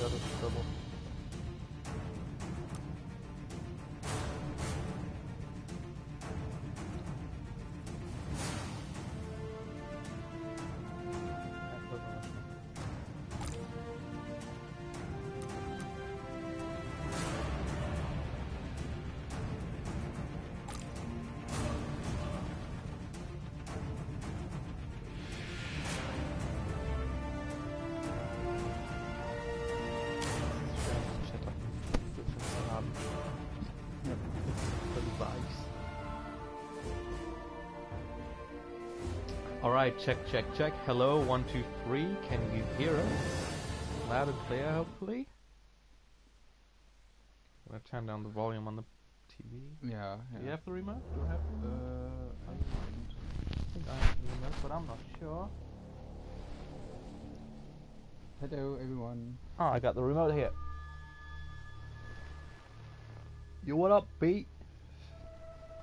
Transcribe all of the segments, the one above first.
out of trouble. Alright, check. Hello, 1, 2, 3. Can you hear us? Loud and clear, hopefully. I'm gonna turn down the volume on the TV. Yeah. Do you have the remote? Do I have I think I have the remote, but I'm not sure. Hello, everyone. Oh, I got the remote here. Yo, what up, B?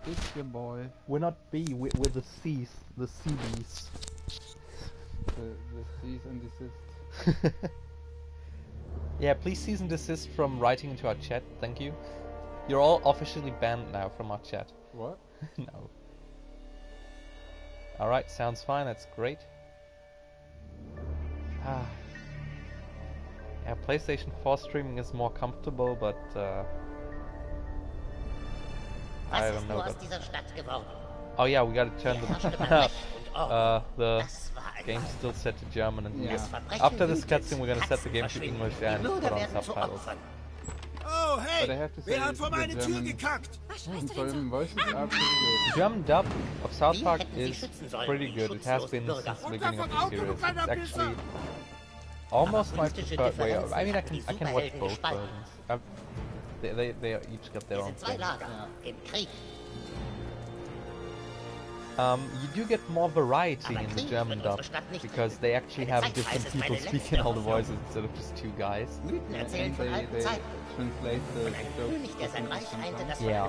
It's your boy. We're not B, we're the C's, the CBs. The cease and desist. Yeah, please cease and desist from writing into our chat, thank you. You're all officially banned now from our chat. What? No. Alright, sounds fine, that's great. Ah. Yeah, PlayStation 4 streaming is more comfortable, but I don't know. Oh yeah, we gotta turn the game's still set to German, and after this cutscene we're gonna set the game to English and put on subtitles. Oh hey! But I have to say, Wer hat vor meine Tür gekackt? German voice is absolutely German dub of South Park is pretty good. It has been since the beginning of the series. It's actually almost my preferred way. I mean, I can watch both versions. They each got their own thing. You do get more variety in the German dub because they actually have different people speaking all the voices instead of just two guys. they translate the jokes. Yeah.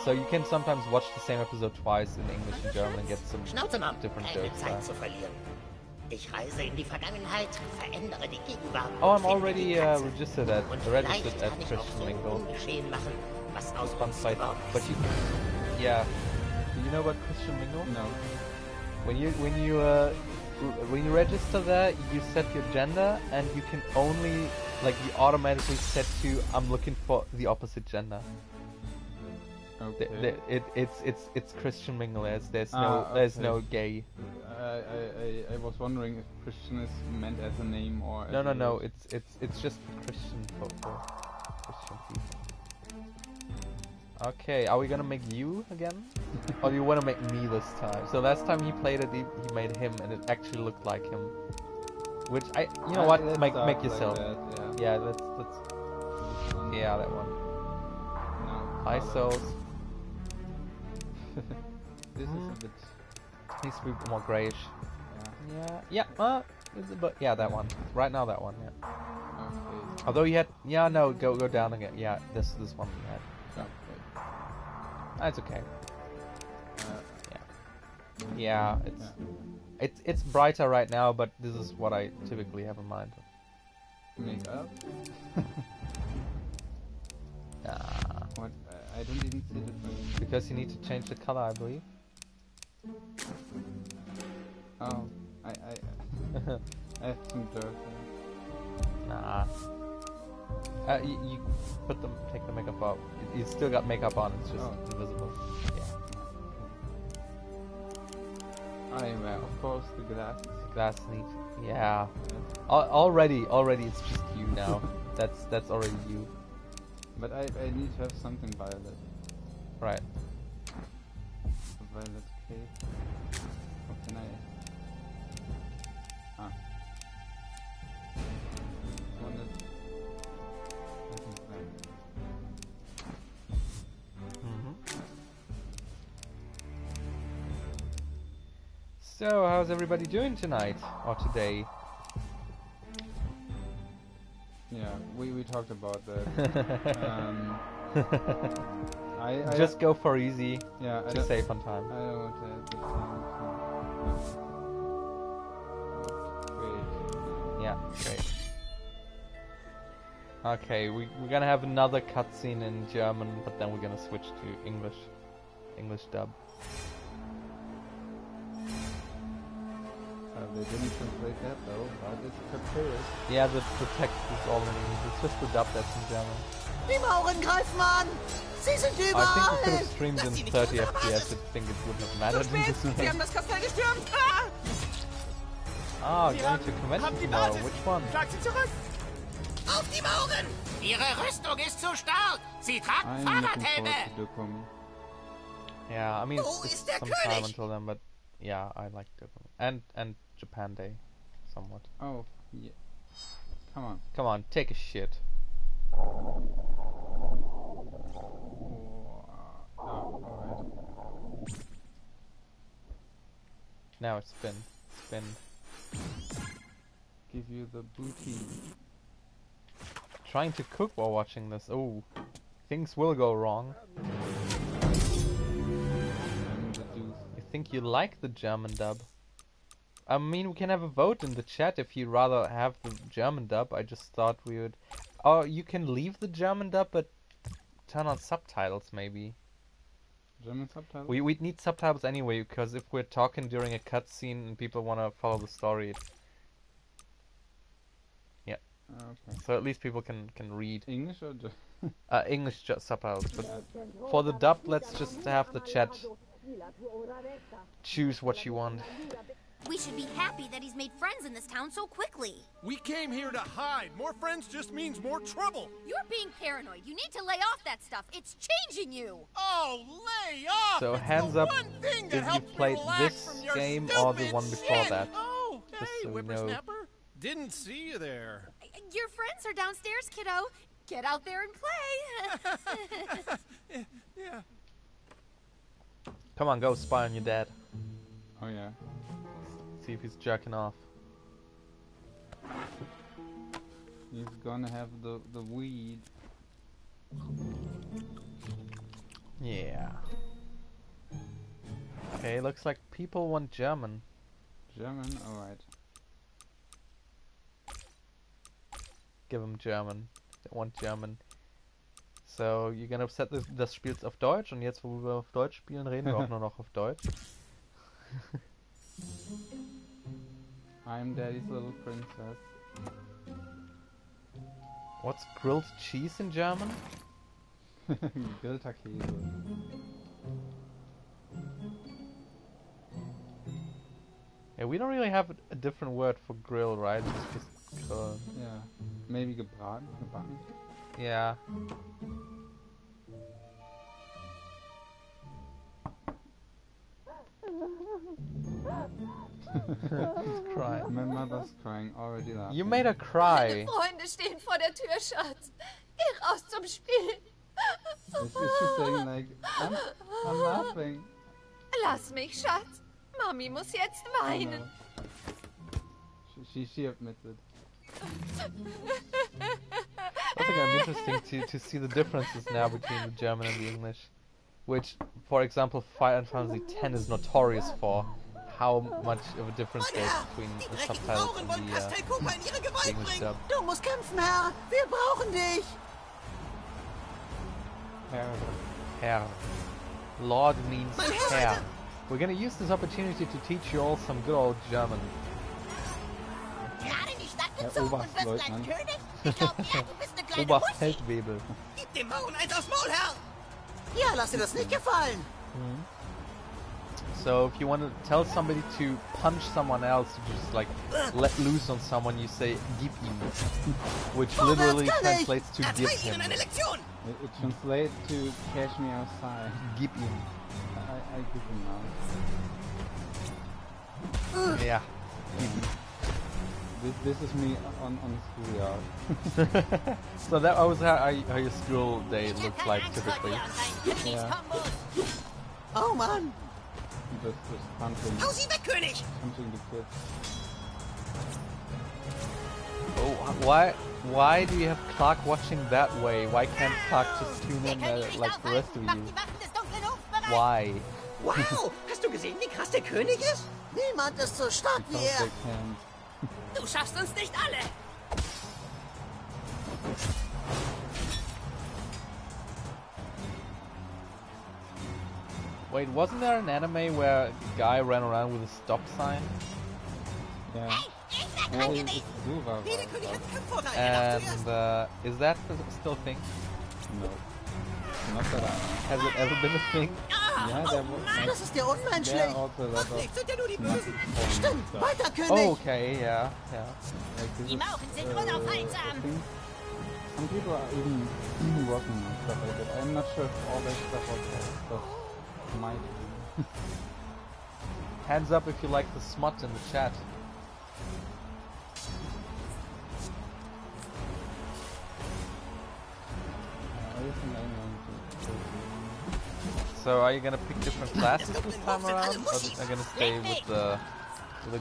So you can sometimes watch the same episode twice in English and German and get some different jokes. Oh, I'm already registered at Christian Mingle. Fun site, but you, yeah. Do you know about Christian Mingle? No. When you register there, you set your gender, and you can only you automatically set to I'm looking for the opposite gender. Okay. It's Christian Mingle. There's no gay. I was wondering if Christian is meant as a name or. No. It's just Christian for Christian people. Okay, are we gonna make you again? Or do you want to make me this time? So last time he played it, he made him, and it actually looked like him. Which you know what? Make yourself. Like that, yeah, let's. Yeah, that one. No. Hi, souls. This is a bit. Needs to be more grayish. Yeah. But yeah, that one. Right now, that one. Yeah. Okay. Although you had, go down again. Yeah, this one you had. That's okay. Yeah, it's brighter right now, but this is what I typically have in mind. Makeup? What? I don't even see the thing. Because you need to change the color, I believe. Oh, I have some dirt there. Nah. You take the makeup off. You still got makeup on, it's just invisible. Yeah. Well, of course, the glasses. The glass needs. Yeah. Already, it's just you now. that's already you. But I need to have something violet. Right. Violet cake. What can I? So, how's everybody doing tonight or today? Yeah, we talked about that. I just go for easy. Yeah, to save on time. I don't want to have the time. Yeah, great. Okay, we're gonna have another cutscene in German, but then we're gonna switch to English dub. They didn't translate that though, but it's prepared. Yeah, the text is all in English. It's just the dub that's in German. Die Mauren greifen an! Sie sind I think we could überall! have streamed in 30 FPS. I think it wouldn't have mattered in this Sie game. haben das Kastell gestürmt! Ah! Ah, going to convention tomorrow. Which one? Schlag sie zurück! Auf die Mauren! Ihre Rüstung ist zu stark. Sie tragen I'm looking Fahrradhelme. forward to Dokumi. Yeah, I mean, Wo it's ist der some time König? until then, but yeah, I like Dokumi. And Japan Day, somewhat. Oh, yeah. Come on. Come on, take a shit. Oh, alright. Now spin. Spin. Give you the booty. Trying to cook while watching this. Oh, things will go wrong. And the juice. I think you like the German dub. I mean, we can have a vote in the chat if you'd rather have the German dub. I just thought we would... Oh, you can leave the German dub, but turn on subtitles, maybe. German subtitles? We'd need subtitles anyway, because if we're talking during a cutscene and people want to follow the story... Yeah. Okay. So at least people can read. English or just... English subtitles, but for the dub, let's just have the chat choose what you want. We should be happy that he's made friends in this town so quickly. We came here to hide. More friends just means more trouble. You're being paranoid. You need to lay off that stuff. It's changing you. Oh, lay off! So It's hands the up one thing if that you helps me played relax this from your game or the stupid one before shit. that. Oh, Just hey, so we know. whippersnapper. Didn't see you there. Your friends are downstairs, kiddo. Get out there and play. Yeah. Come on, go spy on your dad. Oh yeah. See if he's jerking off. He's gonna have the weed. Yeah. Okay, looks like people want German. German? Alright. Give them German. They want German. So, you're gonna set das Spiel auf Deutsch und jetzt, wo wir auf Deutsch spielen, reden wir auch nur noch auf Deutsch. I'm Daddy's little princess. What's grilled cheese in German? Grillter Käse. Yeah, we don't really have a different word for grill, right? It's just grill. Yeah. Maybe gebraten? Gebacken? Yeah. He's crying. My mother's crying already laughing. You made her cry. Freunde stehen vor der Tür, Schatz. Geh raus zum Spiel. Is she saying like, I'm laughing? Lass mich, Schatz. Mami muss jetzt Oh, weinen. no. She admitted. I think I'm interesting to see the differences now between the German and the English. Which, for example, Final Fantasy X is notorious for how much of a difference there is between the subtitles and the English dub. Du musst kämpfen, Herr. Wir brauchen dich. Herr. Lord means Herr. We're gonna use this opportunity to teach you all some good old German. Gerade in die Stadt Herr gezogen und wirst gleich Oberstleutnant. König? Ich glaub, ja, du bist eine kleine Muschi. Oberfeldwebel. Gib dem Mauren eins aufs Maul, Herr. Ja, lass dir das nicht gefallen. So if you want to tell somebody to punch someone else, you just like let loose on someone, you say gib ihm, which literally translates to give Erteil ihnen him. eine Lektion. It translates to cash me outside. Gib ihm. I give him now. Yeah. Gib ihm. This is me on schoolyard. So that was how your school day looks like typically. Yeah. Oh, Mann. Just punching Hau sie weg, König. the kids. Oh, why do you have Clark watching that way? Why can't Clark just tune in like the rest of you? Why? Wow, hast du gesehen, wie krass der König ist? Niemand ist so stark wie Because er. they can't. Du schaffst uns nicht alle. Wait, wasn't there an anime where a guy ran around with a stop sign? Yeah. Well, it's Zura. Jeder König hat einen Kampfvorteil. And is that still a thing? No. Not that I Has it ever been a thing? Yeah, there was. Das ist ja unmenschlich. There are also a lot Macht of. nichts, sind ja nur die Bösen. Stimmt, weiter, König. Oh, okay, yeah. Like, this Die is Mauchen sind the unaufhaltsam. thing. Some people are even working on stuff like that. I'm not sure if all that stuff also stuff might be. Hands up if you like the smut in the chat. Everything I'm going to. So are you gonna pick different classes this time around, or are you gonna stay with the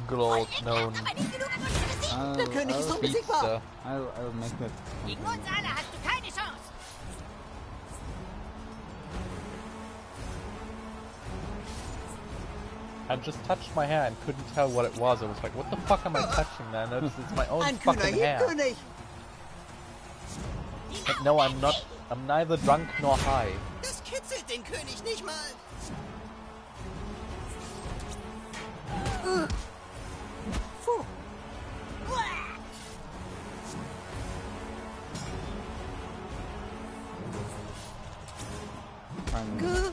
good old known Aber nicht genug Angst Der König ist unbesiegbar. speedster? I'll make that. Gegen uns alle hast du keine Chance. I just touched my hair and couldn't tell what it was. I was like, what the fuck am I touching, man? I noticed it's my own Ein kühner fucking hair. König. But no, I'm not. I'm neither drunk nor high. Das kitzelt den König nicht mal. Puh. Finally.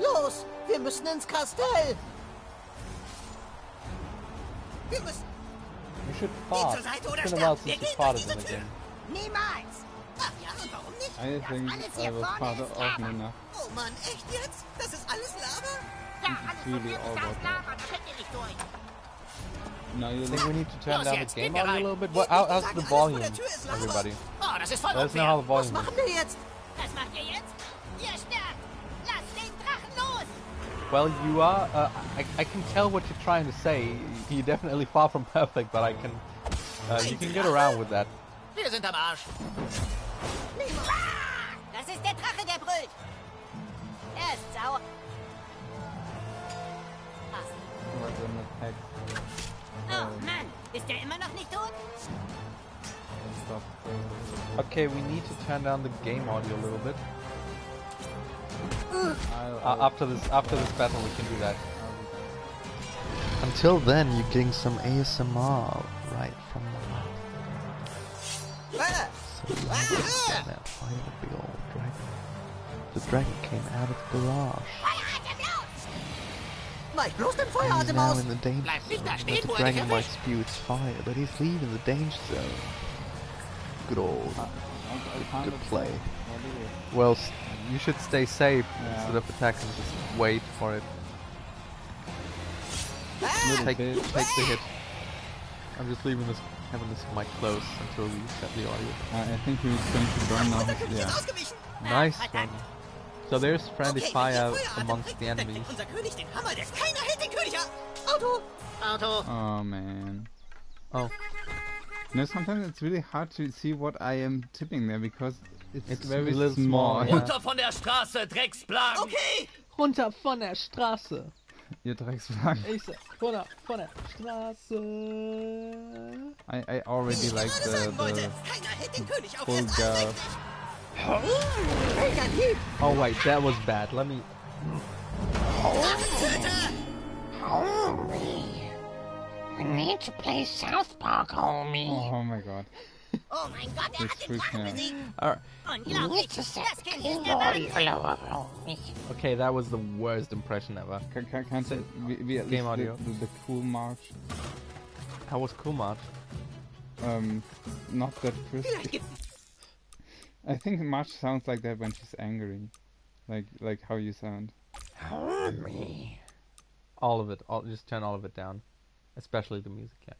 Los, wir müssen ins Kastell. Wir müssen... You should Geh fart. zur Seite oder It's been a while sterb. Wir since you gehen durch farted diese in the Tür. game. Niemals. Ach ja, und warum nicht? I think alles I hier was vorne part ist of Lava. enough. Oh Mann, echt jetzt? Das ist alles Lava? Ja, alles von really mir all ist about das Lava, da könnt ihr nicht durch. No, you I think we need to turn Los down jetzt, the game gehen wir audio a rein. little bit. How's the volume, everybody? Oh, das ist voll Let us know how the unfair. Was volume machen is. wir jetzt? Was macht ihr jetzt? Ihr sterbt. Lasst den Drachen los. Well, you are. I can tell what you're trying to say. You're definitely far from perfect, but I can. You can get around with that. Wir sind am Arsch. Das ist der Drache, der brüllt. Er ist sauer. was an attack. Oh Mann, ist der immer noch nicht tot? Stop. Okay, we need to turn down the game audio a little bit. I'll After this battle, we can do that. be Until then, you're getting some ASMR right from the Ah, that fight of the old dragon. The dragon came out of the garage. Weich bloß den He's Feueratem now aus. in the danger Bleib nicht da zone. stehen, The wo er dich dragon might erwischt. spew its fire, but he's leaving the danger zone. Good old, good play. Well, you should stay safe instead of attacking. Just wait for it. Take the hit. I'm just leaving having this mic close until we set the audio. I think he's going to burn now. Unser König ist Yeah. ausgewichen. Nice one. So there's friendly Okay, fire wenn ihr Feueratem amongst kriegt, the dann enemies. kriegt unser König den Hammer, der keiner hält den König ab. Auto. Auto. Oh man. Oh, You know, sometimes it's really hard to see what I am tipping there because it's It's very a little small. small, yeah. Runter von der Straße, Drecksplagen. Okay. runter von der Straße. Ihr Dreckswagen. Ich sag, runter von der Straße. I already like Gerade sagen wollte, the keiner hält den König auf. full Er ist gas. allmächtig. Welcher Hieb. Oh wait, that was bad. Let me. Drachentöter. We need to play South Park, homie. Oh my god. Oh mein Gott, er Das hat den freakt Drachen me out. besiegt. Alright. We Unglaublich. need to set Das the Kind game ist der audio Wahnsinn. lower, homie. Okay, that was the worst impression ever. Can't we at Game least audio. the cool march? How was Kumar? Not that Vielleicht crispy. gibt's I think March sounds like that when she's angry. Like how you sound. Homie. All of it. Just turn all of it down. Especially the music, yeah.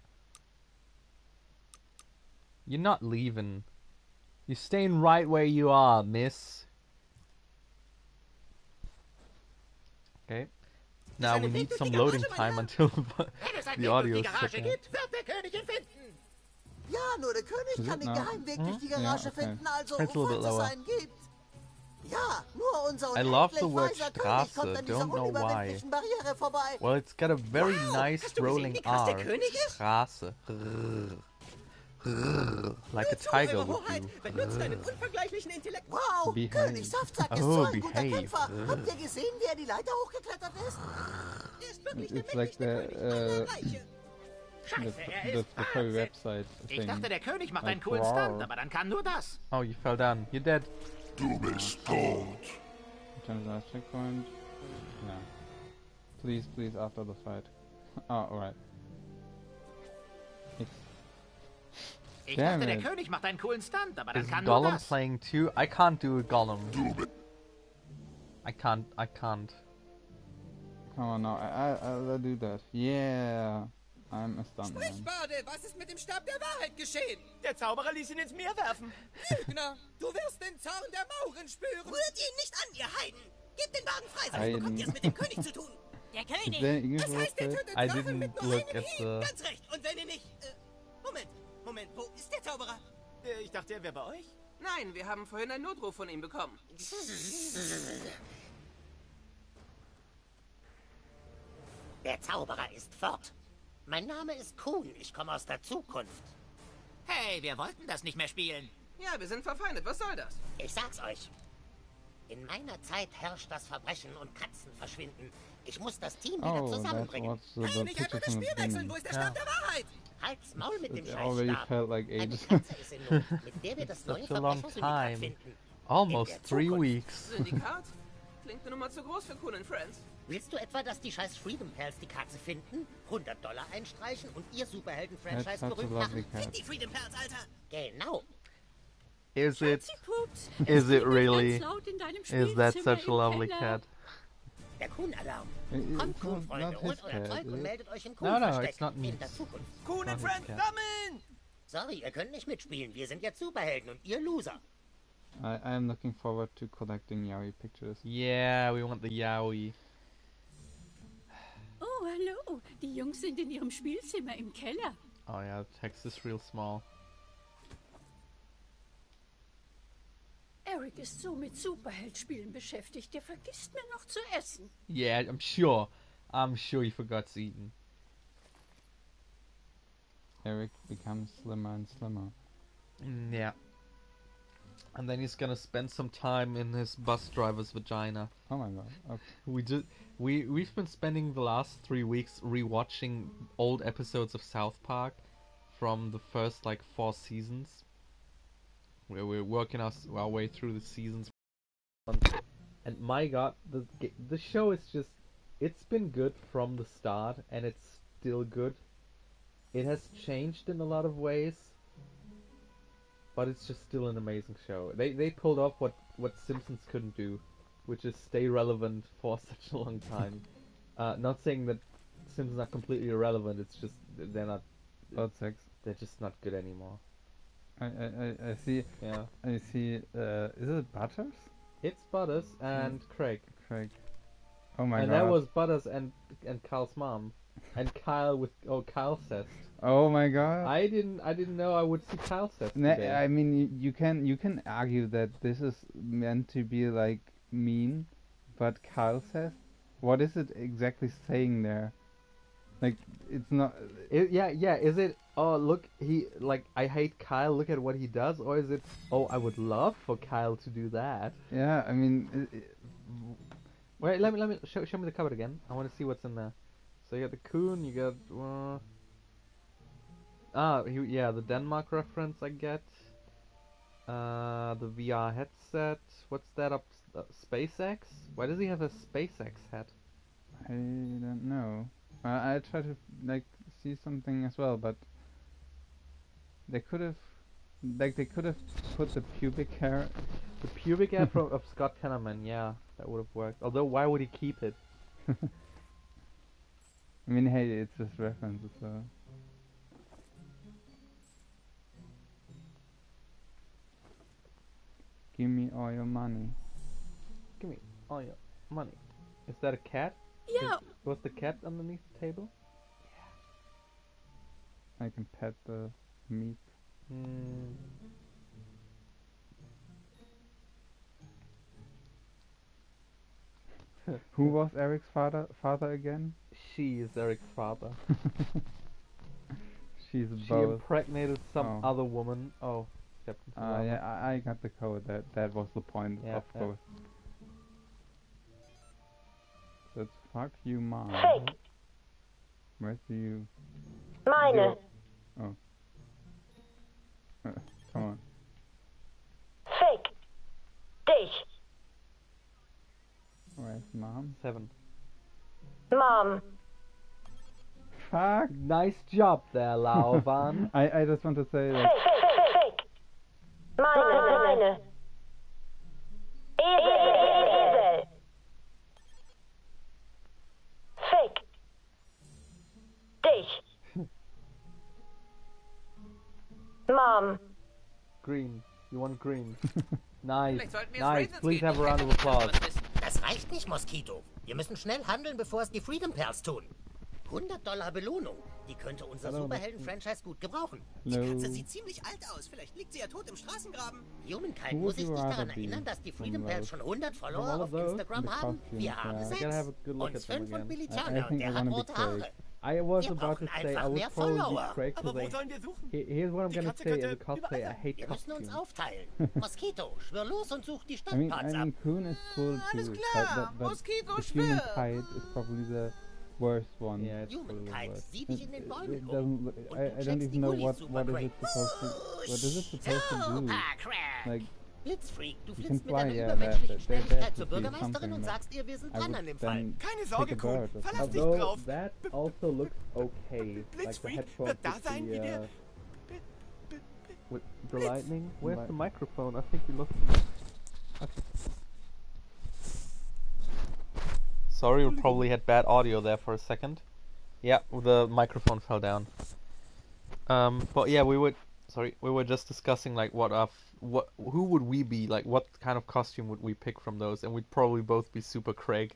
You're not leaving. You're staying right where you are, miss. Okay. Now we need some loading time until Wenn es einen the Weg audio durch is die Garage set down. gibt, wird der König ihn finden. Ja, nur der König Is kann it den now? Geheimweg durch die Garage Ja, okay. finden, also It's a little bit falls es lower. einen gibt. Ja, nur unser I love the unendlich word weiser König Straße, kommt an dieser don't know why. unüberwindlichen Barriere vorbei. Well, it's got a very Wow, nice hast du gesehen, rolling wie krass der R. König ist? Straße. Rrr. Like a tiger Eure would Hoheit, do. benutzt deinen unvergleichlichen Intellekt. Wow, Behave. König Saftsack ist Oh, so ein guter behave. Kämpfer. Habt ihr gesehen, wie er die Leiter hochgeklettert ist? Er ist wirklich der It's like mächtigste König aller Reiche. Scheiße, er the ist furry Wahnsinn. website Ich thing. dachte, der König macht Like, einen coolen wow. Stunt, aber dann kam nur das. Oh, you fell down. You're dead. Return to the last checkpoint. No. Please, please, after the fight. Oh, alright. Ich Damn dachte, der it. König macht einen coolen Stunt, aber dann Is kam nur Gollum das. playing too? I can't do a Gollum. I can't. Come on now, I'll do that. Yeah, I'm a stuntman. Bade, was ist mit dem Stab der Wahrheit geschehen? Der Zauberer ließ ihn ins Meer werfen. Lügner, du wirst den Zorn der Mauren spüren. Rührt ihn nicht an, ihr Heiden. Gebt den Wagen frei, sonst Heiden. bekommt ihr es mit dem König zu tun. Der Is König! there English Das heißt, er website? tötet I Drachen didn't mit nur look einem at Hieb. the- Ganz recht. Und wenn ihr nicht... Moment, wo ist der Zauberer? Ich dachte, er wäre bei euch. Nein, wir haben vorhin einen Notruf von ihm bekommen. Der Zauberer ist fort. Mein Name ist Kuhn, ich komme aus der Zukunft. Hey, wir wollten das nicht mehr spielen. Ja, wir sind verfeindet. Was soll das? Ich sag's euch. In meiner Zeit herrscht das Verbrechen und Katzen verschwinden. Ich muss das Team wieder Oh, that zusammenbringen. was the picture from the beginning. ist der Stab der Wahrheit? Halt's Maul mit dem It already Scheißstab. felt like Eine ages. Katze ist in Not, mit der wir das neue Such a long Verbrechungssyndikat time. finden. Almost In der 3 Zukunft. weeks. Syndikat? Klingt eine Nummer zu groß für Cool and Friends. Willst du etwa, dass die scheiß Freedom Pals die Katze finden, $100 einstreichen und ihr That's Superhelden-Franchise such a berühmt lovely machen? cat. Find die Freedom Pals, Alter! Genau. Is it? Pups, Is es it klingelt really? ganz laut in deinem Is that Spielzimmer such a im lovely Keller. cat? Der Kuhn-Alarm. It's Kommt, not Kuhn-Freunde, holt his euer cat, Zeug is und it? meldet euch im No, no, Kuhn-Versteck it's not in me. der Zukunft. Kuhn Not and his Friends cat. sammeln! Sorry, ihr könnt nicht mitspielen. Wir sind ja Superhelden und ihr Loser. I am looking forward to collecting Yaoi pictures. Yeah, we want the Yowie. Oh, hallo. Die Jungs sind in ihrem Spielzimmer im Keller. Oh yeah, the text is real small. Eric ist so mit Superheldspielen beschäftigt, der vergisst mir noch zu essen. Yeah, I'm sure. I'm sure he forgot to eat. Eric becomes slimmer and slimmer. Yeah. And then he's gonna spend some time in his bus driver's vagina. Oh my god. Okay. We've been spending the last 3 weeks rewatching old episodes of South Park from the first like 4 seasons, where we're working our way through the seasons. And my god, the show is just, it's been good from the start, and it's still good. It has changed in a lot of ways, but it's just still an amazing show. They pulled off what Simpsons couldn't do, which is stay relevant for such a long time. Not saying that Simpsons are completely irrelevant. It's just they're not. About sex. They're just not good anymore. I see. Yeah. I see. Is it Butters? It's Butters and Craig. Craig. Oh my And god. that was Butters and Kyle's mom. And Kyle with Kyle Sest. Oh my god. I didn't know I would see Kyle Sest Nah, today. I mean, you can argue that this is meant to be like mean, but Kyle says, what is it exactly saying there? Like, it's not. Yeah. Is it? Oh, look, I hate Kyle. Look at what he does. Or is it? Oh, I would love for Kyle to do that. Yeah, I mean, Wait, let me show me the cupboard again. I want to see what's in there. So you got the Coon. You got. The Denmark reference I get. The VR headset. What's that up? SpaceX? Why does he have a SpaceX hat? I don't know. I try to like see something as well, but they could have put the pubic hair. The pubic hair of Scott Tenorman, yeah, that would have worked. Although, why would he keep it? I mean, hey, it's just references, so. Give me all your money. Give me all your money. Is that a cat? Ja, Was the cat underneath the table? I can pet the meat. Hmm. Who was Eric's father again? She is Eric's father. she's She both. impregnated some Oh. other woman. Oh, Captain Tsubasa. Yeah, I got the code. That was the point Yeah, of yeah. both. So it's fuck you, mom. Fake. Where's you? Meine. Yo. Oh. Come on. Fake. Dich. Where's mom? 7. Mom. Fuck. Nice job there, Lauban. I just want to say Fake. that. Fake. Meine. Esel. Fake. Dich. Mom. Green. You want green. Nice. Vielleicht sollten wir Nice. Ravens Please gehen. have a Ich round kann of nicht darüber applause. was wissen. Das reicht nicht, Moskito. Wir müssen schnell handeln, bevor es die Freedom Pals tun. $100 Belohnung. Die könnte unser Hallo, Superhelden-Franchise gut gebrauchen. Die No. Katze sieht ziemlich alt aus. Vielleicht liegt sie ja tot im Straßengraben. Humankind, Who muss would ich you dich rather daran be erinnern, dass die from Freedom Pals those? schon 100 From Follower all auf of those? Instagram The haben? costumes, Wir haben yeah. I 6. gotta have a good look Und at them 5 von again. Billy I Turner, think I der hat wanna be rote Haare. Craig. I was Wir about to brauchen say I einfach would mehr probably be Follower. Craig Aber wo because sollen wir suchen? here's what I'm Die gonna Katze say as a könnte cosplayer. überall I hate Wir müssen uns costumes. aufteilen. Moskito, schwör los und such die I Stadtparts ab. mean, Kuhn is cool Alles too, klar, but Moskito, the schwör. human kite is probably the worst one. Yeah, it's probably the Humankind, worst. sieh dich in den Bäumen It um. doesn't. Look, Und I du don't checkst die even know Gullis, what is it Super supposed to. What is it supposed to do? Super Crack. Like, Blitzfreak, du You can fliegst mit fly, deiner yeah, übermenschlichen that Schnelligkeit zur would be Bürgermeisterin something und that sagst ihr, wir sind I dran would an dem Fall. then Keine take Sorge, a Kuhn. bird or Verlass dich Although drauf. that also looks okay. Like the Blitzfreak hedgehog wird da with sein, wie der... with the Blitz. lightning. Where's Li- the microphone? I think you lost. Sorry, we probably had bad audio there for a second. Yeah, the microphone fell down. But yeah, we were just discussing like who would we be, like what kind of costume would we pick from those, and we'd probably both be Super Craig,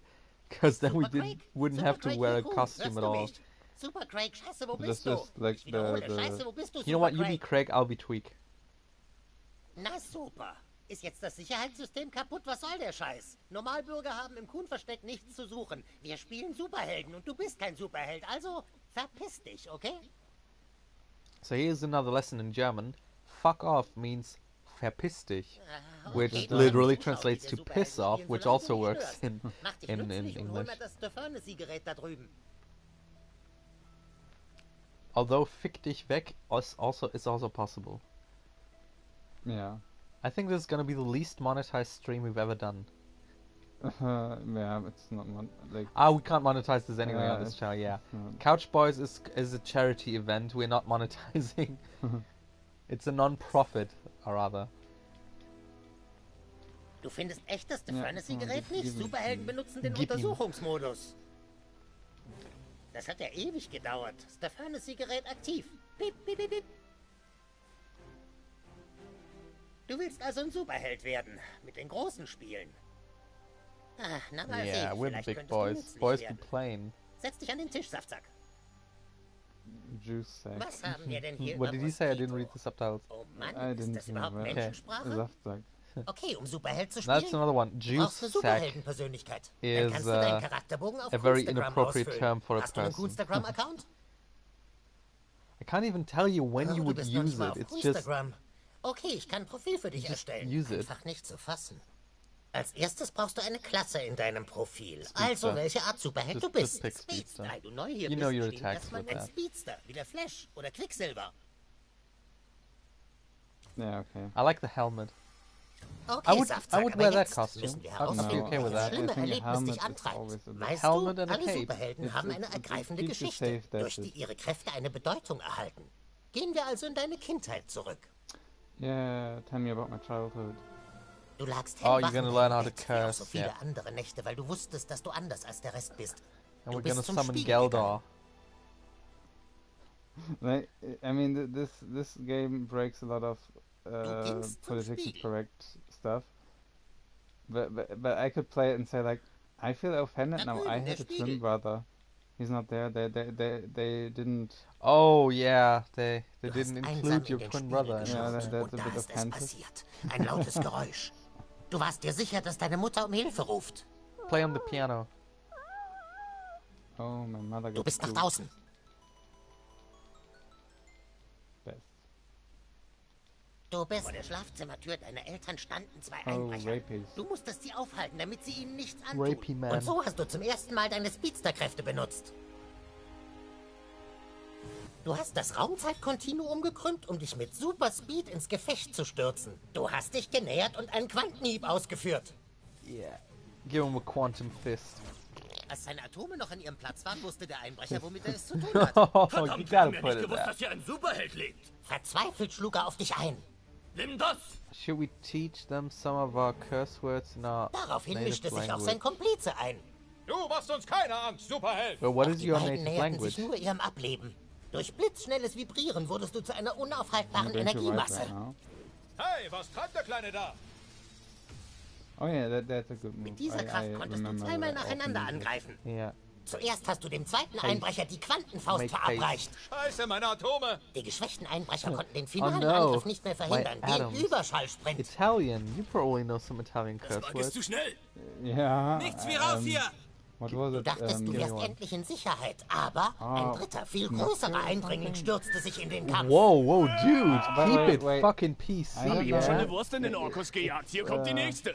because then we Super Craig? wouldn't Super have to Craig wear wäre a cool. costume Hörst at du all. mich? Super Craig, scheiße, wo This bist du? is like Ich wiederhole, the- scheiße, wo bist du, You know what? You Super be Craig? Craig, I'll be Tweak. Na super. Ist jetzt das Sicherheitssystem kaputt? Was soll der Scheiß? Normalbürger haben im Kuhnversteck nichts zu suchen. Wir spielen Superhelden und du bist kein Superheld. Also verpiss dich, okay? So here's another lesson in German. Fuck off means verpiss dich, which Okay, du literally kannst zuschauen, translates wie to der piss Superhelden off, spielen, which solange also du nicht works störst. in Mach dich in nützlich und hol English. mir das Stefane-Gerät da drüben. Although fick dich weg is also possible. yeah. I think this is gonna be the least monetized stream we've ever done. Yeah, it's not like. We can't monetize this anyway on this it's channel. Yeah, not- Couch Boys is a charity event. We're not monetizing. It's a non-profit, or rather. Du findest echt das Ja, Stefane-Gerät gib- nicht? gib- Superhelden benutzen den gib ihm. Untersuchungsmodus. Das hat ja ewig gedauert. Stefane-Gerät aktiv. Piep, piep, piep, piep. Du willst also ein Superheld werden. Mit den großen Spielen. Ach, na mal Yeah, sehen. we're the Vielleicht big könntest du boys. nützlich Boys be werden. playing. Setz dich an den Tisch, Saftsack. Juice sack. Was haben wir denn hier What über did he say? I didn't Moskito? read the subtitles. Oh Mann, I ist didn't das know überhaupt that. Menschensprache? Saftsack. Okay, um Superheld zu That's spielen, another one. brauchst Juice du sack Superheldenpersönlichkeit. Dann is, kannst du deinen Charakterbogen auf a very Coonstagram inappropriate ausfüllen. term for a Hast du einen person. Coonstagram-Account? I can't even tell you when Oh, you du would bist noch use nicht mal it. auf It's just Instagram. Okay, ich kann ein Profil für dich Just erstellen. use it. Einfach nicht zu fassen. Als erstes brauchst du eine Klasse in deinem Profil. Speedster. Also, welche Art Superheld Just- du bist. just pick Speedster. Weil du neu hier You know bist, your spielen attacks erstmal with mit that. Speedster, wie der Flash oder Quicksilver. Yeah, okay. I like the helmet. Okay, I would Saftsack, wear aber that jetzt costume. müssen wir I'd be herausfinden, okay with welches that. schlimme I think a Erlebnis helmet dich is antreibt. always a bit- Weißt Helmet du, and a alle cape. Superhelden haben eine ergreifende keep the Geschichte, safe, that's durch die it. ihre Kräfte eine Bedeutung erhalten. Gehen wir also in deine Kindheit zurück. Yeah, tell me about my childhood. Du lagst Oh, you're hellwach gonna in learn deinem how to Bett, wie auch so curse, viele yeah. andere Nächte, weil du wusstest, dass du anders als der Rest bist. And Du we're bist gonna zum summon Spiel Geldor. Like, I mean, this game breaks a lot of gingst zum politically Spiel. correct stuff. But I could play it and say like, I feel offended Na now. drüben, I der had a Spiegel. twin brother. He's not there. They didn't. Oh yeah, they Du hast didn't einsam include in your den twin Spiegel brother. in Yeah, this. geschaut that's a und da bit ist es offensive. passiert. Ein lautes Geräusch. Du warst dir sicher, dass deine Mutter um Hilfe ruft. Play on the piano. Oh, my mother Du got bist nach killed. draußen. Du bist... Vor der Schlafzimmertür deiner Eltern standen 2 Oh, Einbrecher. rapies. Du musstest sie aufhalten, damit sie ihnen nichts Rapey antun. man. Und so hast du zum ersten Mal deine Speedster-Kräfte benutzt. Du hast das Raumzeitkontinuum gekrümmt, um dich mit Super Speed ins Gefecht zu stürzen. Du hast dich genähert und einen Quantenhieb ausgeführt. Yeah. Give him a quantum fist. Als seine Atome noch an ihrem Platz waren, wusste der Einbrecher, womit er es zu tun hat. Oh, you Verdammt, gotta wir haben ja put nicht it gewusst, there. dass hier ein Superheld lebt. Verzweifelt schlug er auf dich ein. Nimm das. Should we teach them some of our curse words in our Daraufhin native mischte sich auch language? sein Komplize ein. Du machst uns keine Angst, Superheld. But what Doch is die your beiden native näherten language? sich nur ihrem Ableben. Durch blitzschnelles Vibrieren wurdest du zu einer unaufhaltbaren I'm going to write Energiemasse. right now. Hey, was treibt der Kleine da? Oh yeah, that's a good move. Mit dieser Kraft konntest du remember zweimal that nacheinander often. angreifen. Yeah. Zuerst hast du dem zweiten Einbrecher die Quantenfaust Make verabreicht. Scheiße, meine Atome. Die geschwächten Einbrecher konnten den finalen no. Angriff nicht mehr My verhindern. Den atoms. Überschallsprint. Italian. You probably know some Italian Das curse war jetzt words. zu schnell. Yeah. Nichts wie raus hier! What was Du it? dachtest, du give me wärst one. endlich in Sicherheit, aber ein dritter, viel größerer Eindringling stürzte sich in den Kampf. Whoa, whoa, dude! Keep wait, it wait. fucking PC. I don't Ich hab schon know. eine Wurst in den Orkus gejagt. Hier kommt die nächste.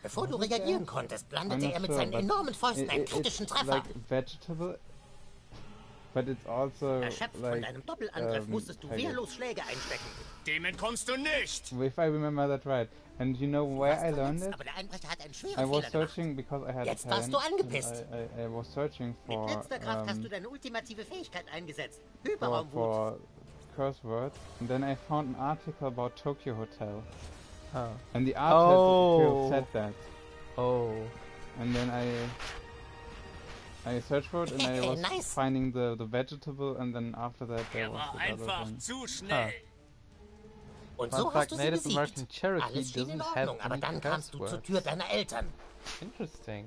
Bevor du reagieren konntest, I'm landete not er mit sure, seinen but enormen Fäusten einen it's kritischen Treffer. like vegetable, but it's also Erschöpft von like deinem Doppelangriff musstest du I guess. wehrlos Schläge einstecken. Dem entkommst du nicht. If I remember that right. And you know where I learned it? Aber der Einbrecher hat einen I schweren was Fehler gemacht. searching because I had Jetzt a warst talent. du angepisst. I was searching Mit for letzter Kraft hast du deine ultimative Fähigkeit eingesetzt. for, Hyperraumwut. for curse words, and then I found an article about Tokyo Hotel, Oh. and the article Oh. said that, Oh. and then I searched for it, and I was Nice. finding the vegetable, and then after that there Er was war the other einfach thing. zu schnell. Und Fun so fact, hast du sie Native besiegt. American Cherokee Alles schien in doesn't Ordnung, have aber any dann curse kamst du zur words. Tür deiner Eltern. Interesting.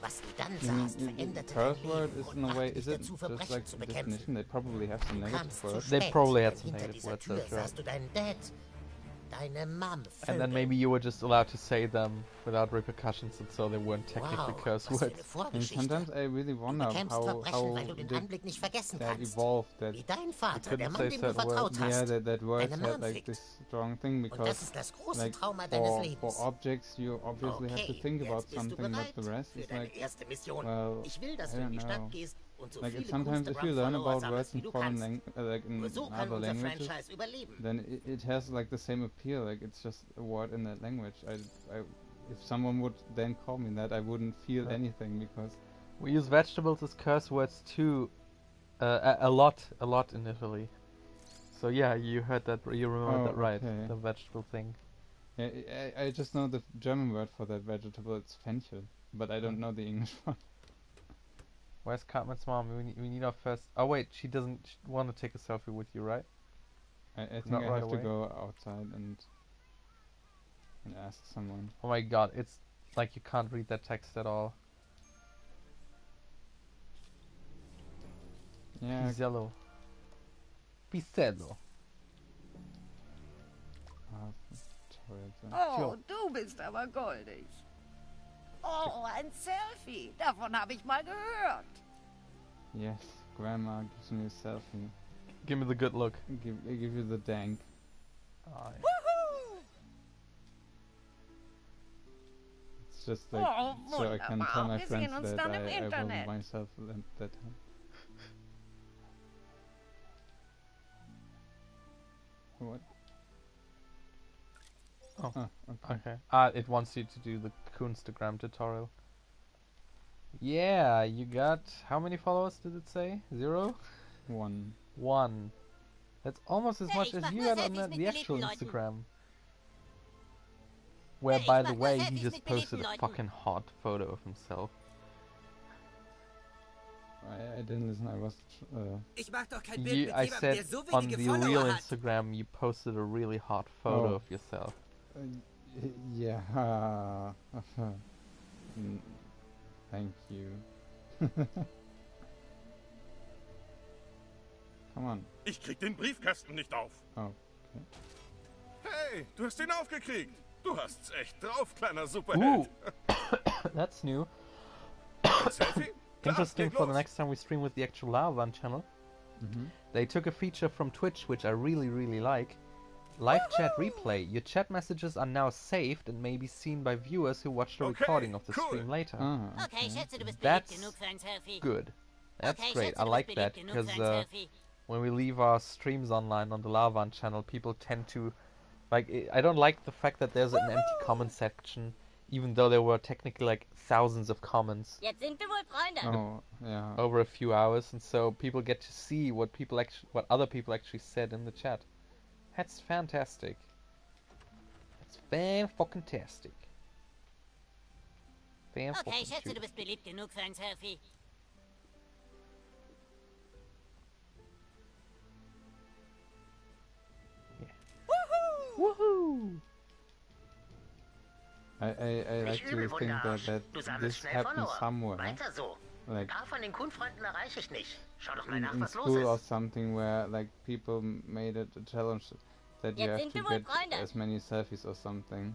Was du dann sahst, veränderte dein Curse word Leben is und in a way, machte is dich it dazu, just Verbrechen like zu the bekämpfen. definition? They probably have some Du negative kamst zu words. They spät, probably had denn some hinter negative dieser words, Tür that's right. sahst du deinen Dad, deine Mom And vögeln. then maybe you were just allowed to say them without repercussions, and so they weren't technically Wow, curse was für eine words. And Vorgeschichte. sometimes I really Du wonder bekämpfst how Verbrechen, weil du den did Anblick nicht vergessen that kannst. evolve that Wie dein Vater, couldn't der Mann, say dem du certain vertraut words. hast. yeah that words deine had Mom like fickt. this strong thing Und das because ist das große like Trauma deines for Lebens. objects you obviously have to Okay, think about jetzt bist du something, but bereit the rest für is deine like erste Mission. well, Ich will, dass I du in don't die Stadt know. gehst und so Like viele sometimes if you learn Instagram-Follower about words sammelst, wie in du foreign kannst. like in Nur so kann other unser languages, Franchise überleben. then it has like the same appeal. Like it's just a word in that language. If someone would then call me that, I wouldn't feel anything because We use vegetables as curse words too, a lot in Italy. So yeah, you heard that. You remember that right? okay. The vegetable thing. yeah, I just know the German word for that vegetable. It's Fenchel, but I don't know the English one. Where's Cartman's mom? We need our first. Oh wait, she doesn't want to take a selfie with you, right? I think Not I right have to away? go outside and ask someone. Oh my god, it's like you can't read that text at all. Yeah, Pisello. Pisello. sorry, Oh, du bist aber goldig. Oh, ein Selfie. Davon habe ich mal gehört. yes, Grandma gives me a selfie. Give me the good look. I give you the dank. Woohoo! It's just like Oh, so I can tell my wunderbar. Wir friends sehen uns that dann im I wasn't Internet. myself at that time. What? Oh. Okay. Okay. It wants you to do the Kunstagram tutorial. Yeah, you got how many followers did it say? 0? 1. 1. That's almost as Hey, much ich as mach you nur had on Selfies that, mit the beliebten actual Leuten. Instagram. Where, Hey, by ich the mach nur way, he Selfies just mit posted beliebten a Leuten. fucking hot photo of himself. I didn't listen. I was. Ich mach doch kein Bild You, mit I jemandem, said der so on wenige the real Follower hat. Instagram you posted a really hot photo Oh. of yourself. Yeah. Thank you. Come on. Ich krieg den Briefkasten nicht auf. Oh. Hey, du hast ihn aufgekriegt. Du hast's echt drauf, kleiner Superheld. That's new. Ein Selfie? Klar, Interesting leg for the los. next time we stream with the actual Lavavan channel. They took a feature from Twitch which I really like, Live chat replay. Your chat messages are now saved and may be seen by viewers who watch the recording of the stream later. Okay, Schätze, du bist beliebt That's genug für ein Selfie. good. That's Okay, great. Schätze, I du like bist that beliebt genug because für ein Selfie. when we leave our streams online on the Lavan channel, people tend to like. I don't like the fact that there's an empty comment section, even though there were technically like thousands of comments Jetzt sind wir wohl Freunde. Oh, yeah. over a few hours, and so people get to see what what other people actually said in the chat. That's fantastic. That's fan-fucking-tastic. Okay, Schätze, du bist beliebt genug für ein Selfie. Woohoo! I like to think that this happened somewhere. Weiter so. Like Ein paar von den Kuhnfreunden erreiche ich nicht. Schau doch mal nach, in was los school or ist. something where like people made it a challenge that you Jetzt have sind to wir wohl get Freunde. as many selfies or something.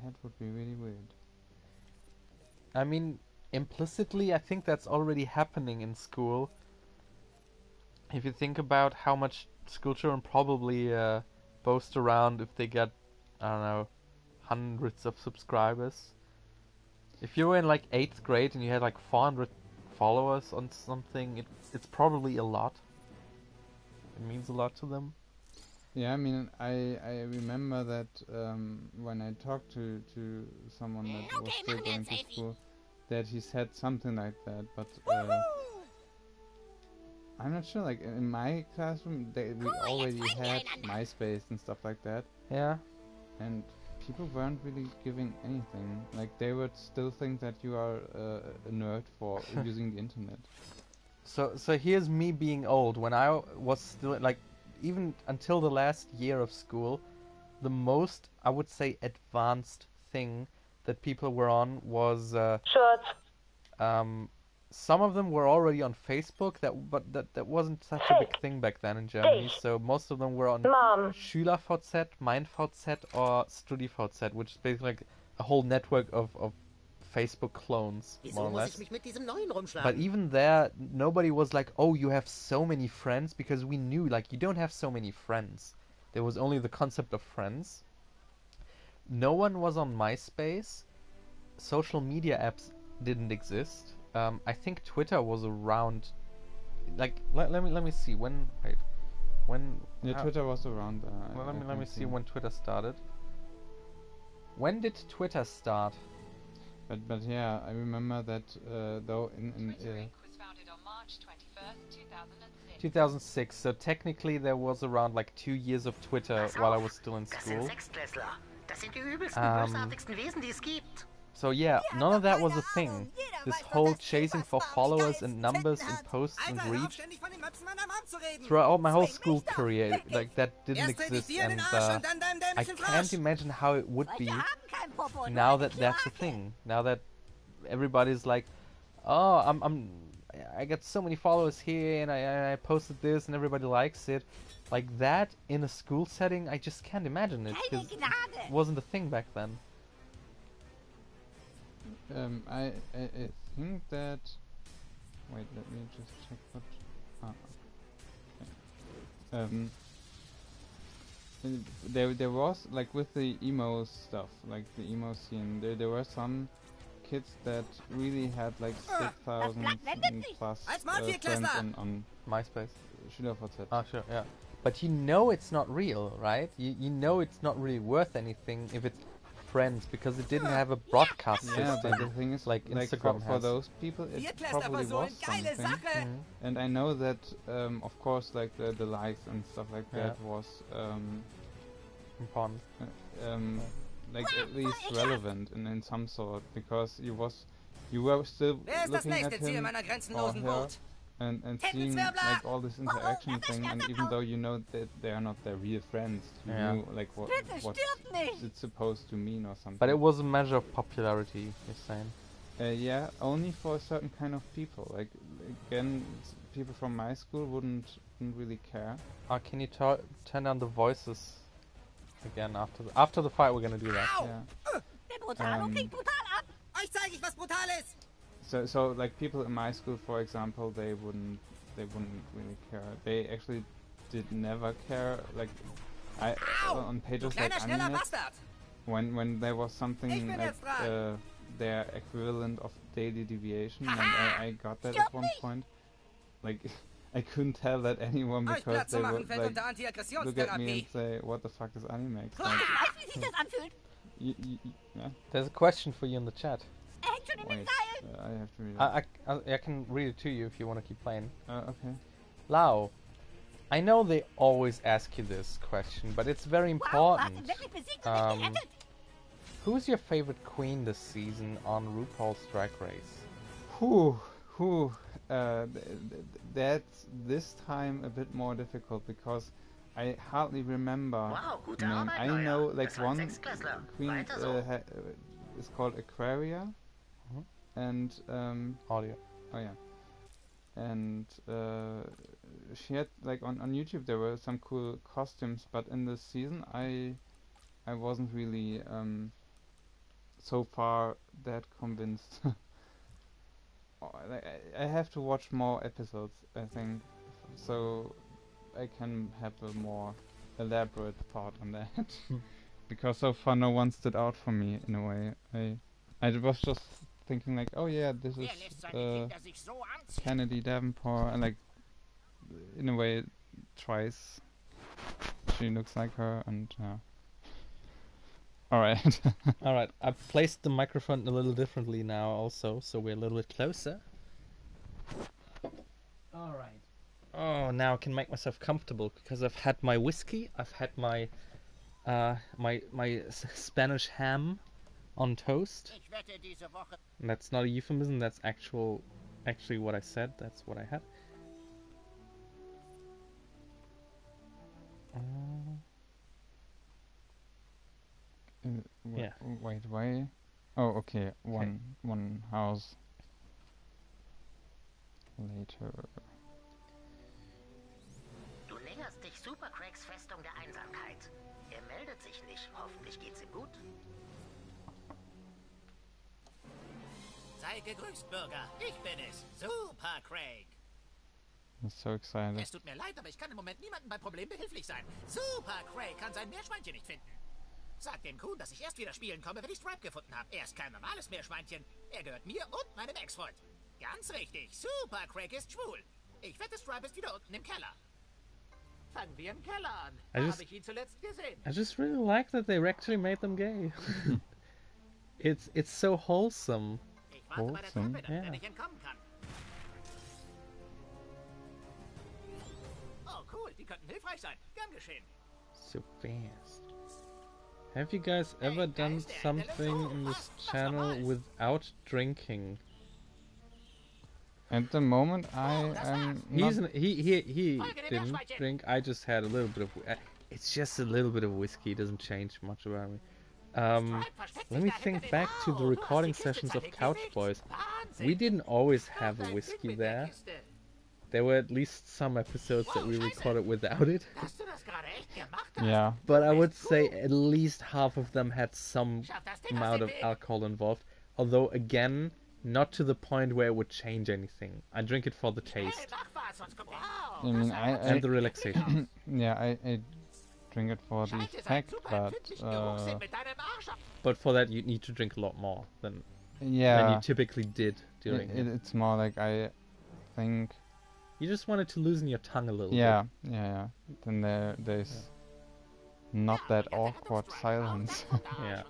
That would be really weird. I mean, implicitly, I think that's already happening in school. If you think about how much school children probably boast around if they get, I don't know, hundreds of subscribers. If you were in like 8th grade and you had like 400 followers on something, it's probably a lot. It means a lot to them. Yeah, I mean, I remember that when I talked to someone that was still going to school, that he said something like that, but I'm not sure, like in my classroom, we already had MySpace and stuff like that. Yeah. And people weren't really giving anything. Like, they would still think that you are a nerd for using the internet. So here's me being old. When I was still, like, even until the last year of school, the most, I would say, advanced thing that people were on was... some of them were already on Facebook, but that wasn't such a big thing back then in Germany. So most of them were on SchülerVZ, MeinVZ, or StudiVZ, which is basically like a whole network of Facebook clones, more or less. But even there, nobody was like, "Oh, you have so many friends," because we knew, like, you don't have so many friends. There was only the concept of friends. No one was on MySpace. Social media apps didn't exist. I think Twitter was around. Like, let me see when. Wait, when? Yeah, Twitter was around. Well, let me see when Twitter started. When did Twitter start? But yeah, I remember that though in Twitter Inc. was founded on March 21st, 2006. 2006. So technically there was around like 2 years of Twitter while I was still in Das school. sind Sechstklässler. Das sind die übelsten, bösartigsten Wesen, die es gibt. So yeah, none of that was a thing. This whole chasing for followers and numbers and posts and reach throughout my whole school career, like that didn't exist, and I can't imagine how it would be now that that's a thing. Now that everybody's like, oh, I got so many followers here, and I posted this, and everybody likes it. Like that in a school setting, I just can't imagine it, because it wasn't a thing back then. I think that. Wait, let me just check what. There was, like, with the emo stuff, like the emo scene, there were some kids that really had like 6,000 plus friends on MySpace. SchülerVZ. Ah, sure, yeah. But you know it's not real, right? You know it's not really worth anything if it's friends, because it didn't have a broadcast system. Yeah, but the thing is, like Instagram for those people, it probably was something. And I know that, of course, like the likes and stuff like that was important. Like at least relevant in some sort, because you were still looking at him or her and seeing like all this interaction thing, and even though you know that they are not their real friends, you knew like what it's supposed to mean or something. But it was a measure of popularity, you're saying? Yeah, only for a certain kind of people. Like, again, people from my school wouldn't really care. Can you turn down the voices again after the fight? We're gonna do that. Yeah. So like people in my school, for example, they wouldn't they wouldn't really care. They actually did never care. Like on pages like Animate, when there was something like their equivalent of daily deviation, and I got that at one point. Like I couldn't tell that anyone because they would like look at me and say, "What the fuck is Animax?" Like, yeah. There's a question for you in the chat. Wait, I have to read it. I can read it to you if you want to keep playing. Okay. Lau, I know they always ask you this question, but it's very important. Who's your favorite queen this season on RuPaul's Drag Race? That's this time a bit more difficult because I hardly remember. Name. I know like one queen is called Aquaria, and Audio. Oh yeah, and she had like on YouTube there were some cool costumes, but in this season I wasn't really so far that convinced. I have to watch more episodes, I think, so I can have a more elaborate thought on that. Because so far no one stood out for me in a way. I was just thinking like, oh yeah, this is Kennedy Davenport, and like in a way twice she looks like her, and Alright. Alright, I've placed the microphone a little differently now also, so we're a little bit closer. Alright. Oh, now I can make myself comfortable because I've had my whiskey, I've had my Spanish ham on toast. And that's not a euphemism, that's actually what I said, that's what I had. Yeah. Wait, why? Oh, okay. One house later. Du näherst dich Super Craigs Festung der Einsamkeit. Er meldet sich nicht. Hoffentlich geht's ihm gut. Sei gegrüßt, Bürger. Ich bin es, Super Craig. I'm so excited. Es tut mir leid, aber ich kann im Moment niemandem beim Problem behilflich sein. Super Craig kann sein Meerschweinchen nicht finden. Sag dem Kuhn, dass ich erst wieder spielen komme, wenn ich Stripe gefunden habe. Er ist kein normales Meerschweinchen. Er gehört mir und meinem Ex-Freund. Ganz richtig. Super Craig ist schwul. Ich wette, Stripe ist wieder unten im Keller. Fangen wir im Keller an. Da habe ich ihn zuletzt gesehen. I just really like that they actually made them gay. It's so wholesome. Ich warte bei der Treppe, damit ich entkommen kann. Oh cool, die könnten hilfreich sein. Gern geschehen. So fast. Have you guys ever done something in this channel without drinking? At the moment, I am. He didn't drink. I just had a little bit of. It's just a little bit of whiskey. It doesn't change much about me. Let me think back to the recording sessions of Couch Boys. We didn't always have a whiskey there. There were at least some episodes that we recorded without it. Yeah. But I would say at least half of them had some amount of alcohol involved. Although, again, not to the point where it would change anything. I drink it for the taste. I mean, and the relaxation. Yeah, I drink it for the effect, but for that you need to drink a lot more than you typically did during it. It's more like I think... You just wanted to loosen your tongue a little bit. Yeah. Then there's not that awkward silence. Yeah.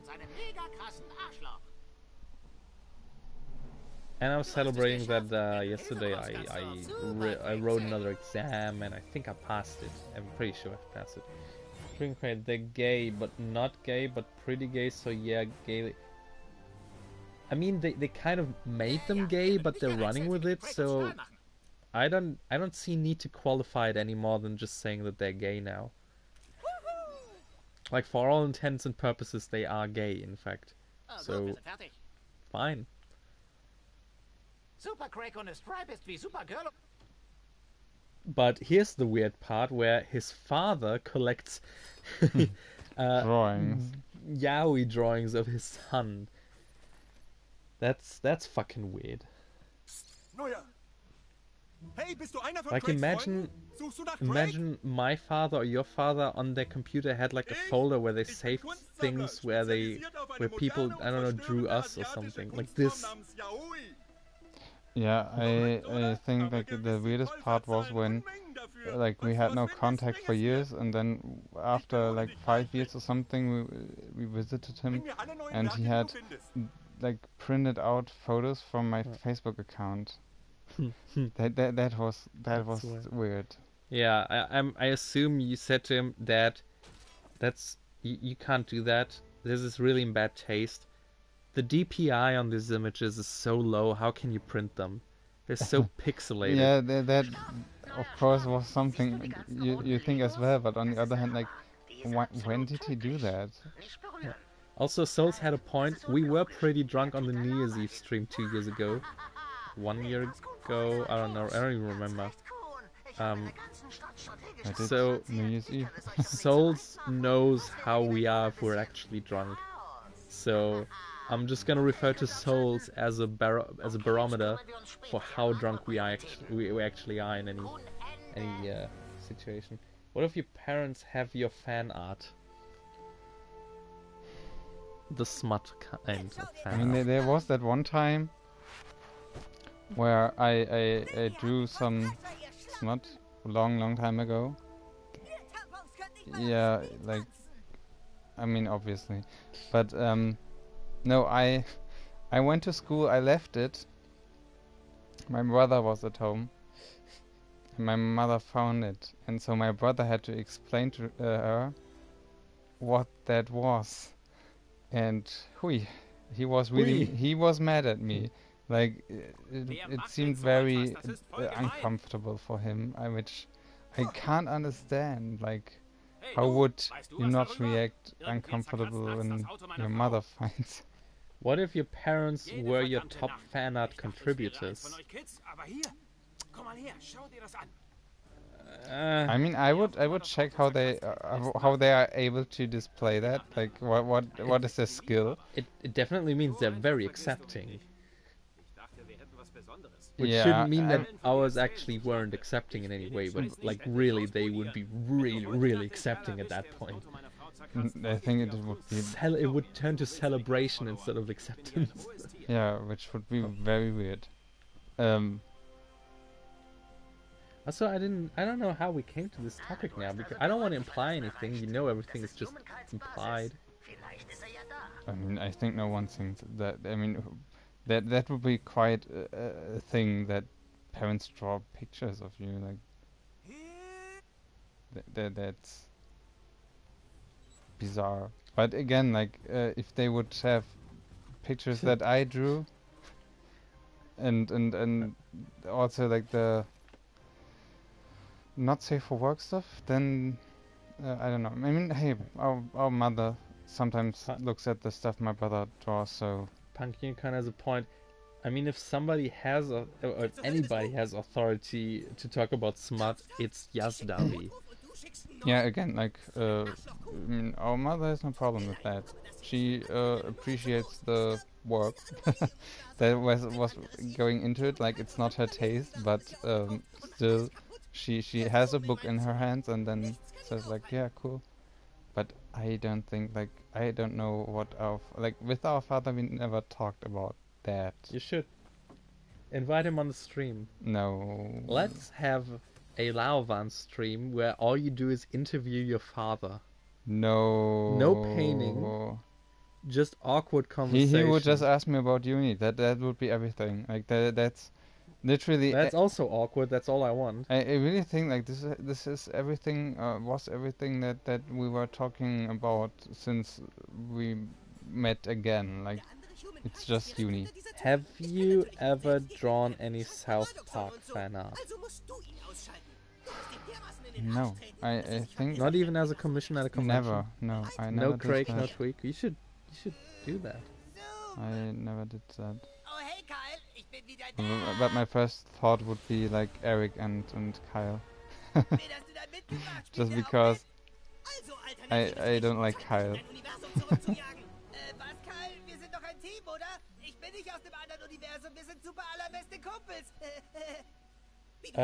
And I was celebrating that yesterday I wrote another exam and I think I passed it. I'm pretty sure I passed it. They're gay, but not gay, but pretty gay, so yeah, gay. I mean, they kind of made them gay, but they're running with it, so... I don't see need to qualify it any more than just saying that they're gay now. Like, for all intents and purposes, they are gay, in fact. So, fine. Super Craig on a Stripe ist wie Supergirl. But here's the weird part, where his father collects drawings. Yaoi drawings of his son. That's fucking weird. Like imagine my father or your father on their computer had like a folder where they saved things where people, I don't know, drew us or something like this. Yeah, I think like the weirdest part was when like we had no contact for years, and then after like 5 years or something we visited him, and he had like printed out photos from my Facebook account. that was weird. Yeah, I assume you said to him that you can't do that. This is really in bad taste. The DPI on these images is so low. How can you print them? They're so pixelated. Yeah, that of course was something you think as well. But on the other hand, like, when did he do that? Yeah. Also, Souls had a point. We were pretty drunk on the New Year's Eve stream 2 years ago. 1 year ago, I don't know. I don't even remember. So New Year's Eve. Souls knows how we are if we're actually drunk. So I'm just gonna refer to Souls as a barometer for how drunk we actually are in any situation. What if your parents have your fan art? The smut kind of fan art. There was that one time where I drew some smut a long time ago. Yeah, like, I mean, obviously, but no, I went to school, I left it, my brother was at home, and my mother found it, and so my brother had to explain to her what that was, and he was mad at me, like, it seemed very uncomfortable for him, which I can't understand, like, how would you not react uncomfortable when your mother finds? What if your parents were your top fan art contributors? I mean, I would check how they are able to display that. Like, what is their skill? It definitely means they're very accepting. Which yeah, shouldn't mean that ours actually weren't accepting in any way, but like really, they would be really accepting at that point. I think it would be... It would turn to celebration instead of acceptance. Yeah, which would be very weird. Also, I don't know how we came to this topic now, because I don't want to imply anything. You know, everything is just implied. I mean, I think no one thinks that. I mean, that would be quite a thing that parents draw pictures of you, like. That's bizarre. But again, like, if they would have pictures that I drew, and also like the not safe for work stuff, then I don't know. I mean, hey, our mother sometimes looks at the stuff my brother draws, so. Pumpkin kind of has a point. I mean, if somebody has or anybody has authority to talk about smut, it's Yazdavi. Yeah, again, like, I mean, our mother has no problem with that. She appreciates the work that was going into it. Like, it's not her taste, but still, she has a book in her hands and then says like, yeah, cool. But I don't think, like, I don't know what with our father we never talked about that. You should invite him on the stream. No. Let's have a Lauvan stream where all you do is interview your father. No. No painting. Just awkward conversation. He would just ask me about uni. That would be everything. Like that's literally. That's also awkward. That's all I want. I really think like this is everything. Was everything that we were talking about since we met again. Like, it's just uni. Have you ever drawn any South Park fan art? No, I think not even as a commission at a convention. Never, no, I never. No Craig, no Tweak. You should do that. I never did that. But my first thought would be like Eric and Kyle. Just because I don't like Kyle.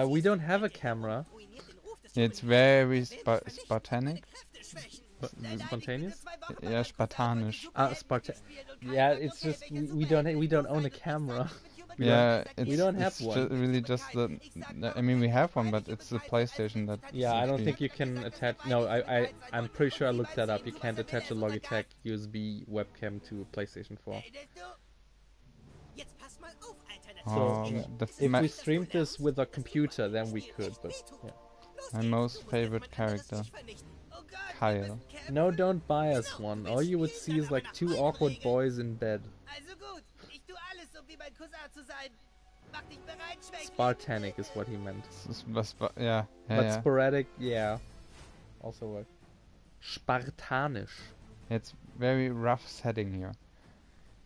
We don't have a camera. It's very Spartanic. Spontaneous? Yeah, Spartanisch. Yeah, it's just we don't own a camera. We don't have one. Really just the. I mean, we have one, but it's the PlayStation that. Yeah, I don't think you can attach. No, I'm pretty sure I looked that up. You can't attach a Logitech USB webcam to a PlayStation 4. So if we streamed this with a computer, then we could. But yeah. My most favorite character, Kyle. No, don't buy us one. All you would see is like two awkward boys in bed. Spartanic is what he meant. Yeah, but sporadic, yeah, also work. Spartanisch. It's very rough setting here.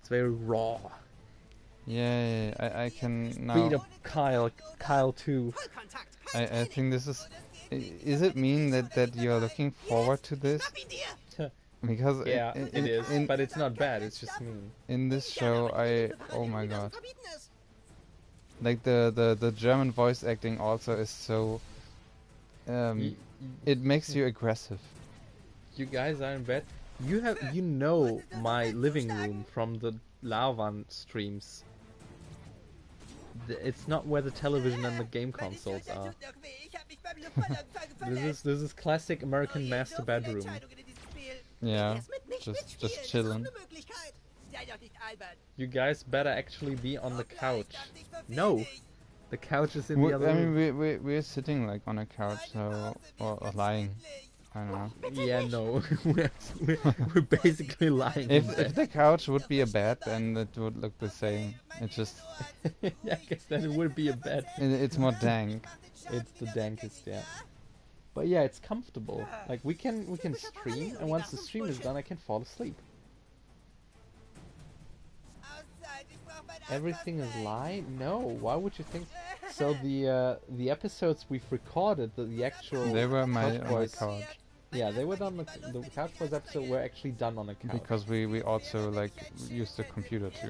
It's very raw. Yeah, I can now. Beat up Kyle too. I think this is. Is it mean that you're looking forward to this? Because yeah, it is, but it's not bad. It's just mean. In this show, oh my god, like the German voice acting also is so. It makes you aggressive. You guys are in bed. You know my living room from the Lavan streams. It's not where the television and the game consoles are. This is classic American master bedroom. Yeah, just chilling. You guys better actually be on the couch. No, the couch is in the other room. I mean, we're sitting like on a couch, so or lying. I don't know. Yeah, no, we're basically lying. If the couch would be a bed, then it would look the same. It just. Yeah, I guess then it would be a bed. It's more dank. It's the dankest, yeah. But yeah, it's comfortable. Like we can stream, and once the stream is done, I can fall asleep. Everything is live? No, why would you think? So the episodes we've recorded, the actual. They were on my couch. Yeah, they were done. The Couch Boys episode were actually done on a couch. Because we also like used the computer to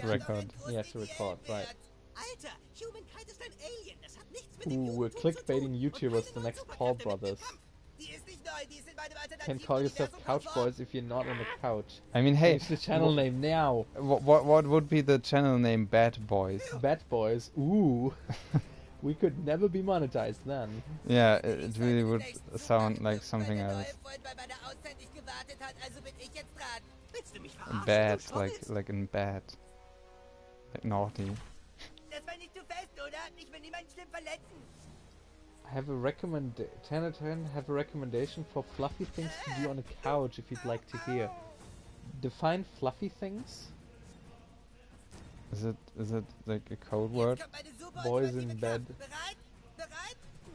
record. Yeah, to record, right. Ooh, we're clickbaiting YouTubers, the next Paul Brothers. Can call yourself Couch Boys if you're not on the couch. I mean, hey, change the channel name now. What would be the channel name? Bad Boys. Bad Boys. Ooh. We could never be monetized then. Yeah, it really would sound like something else. Bad, like in bad. Like naughty. Have a have a recommendation for fluffy things to do on a couch if you'd like to hear. Define fluffy things? Is it like a code word? Boys in bed.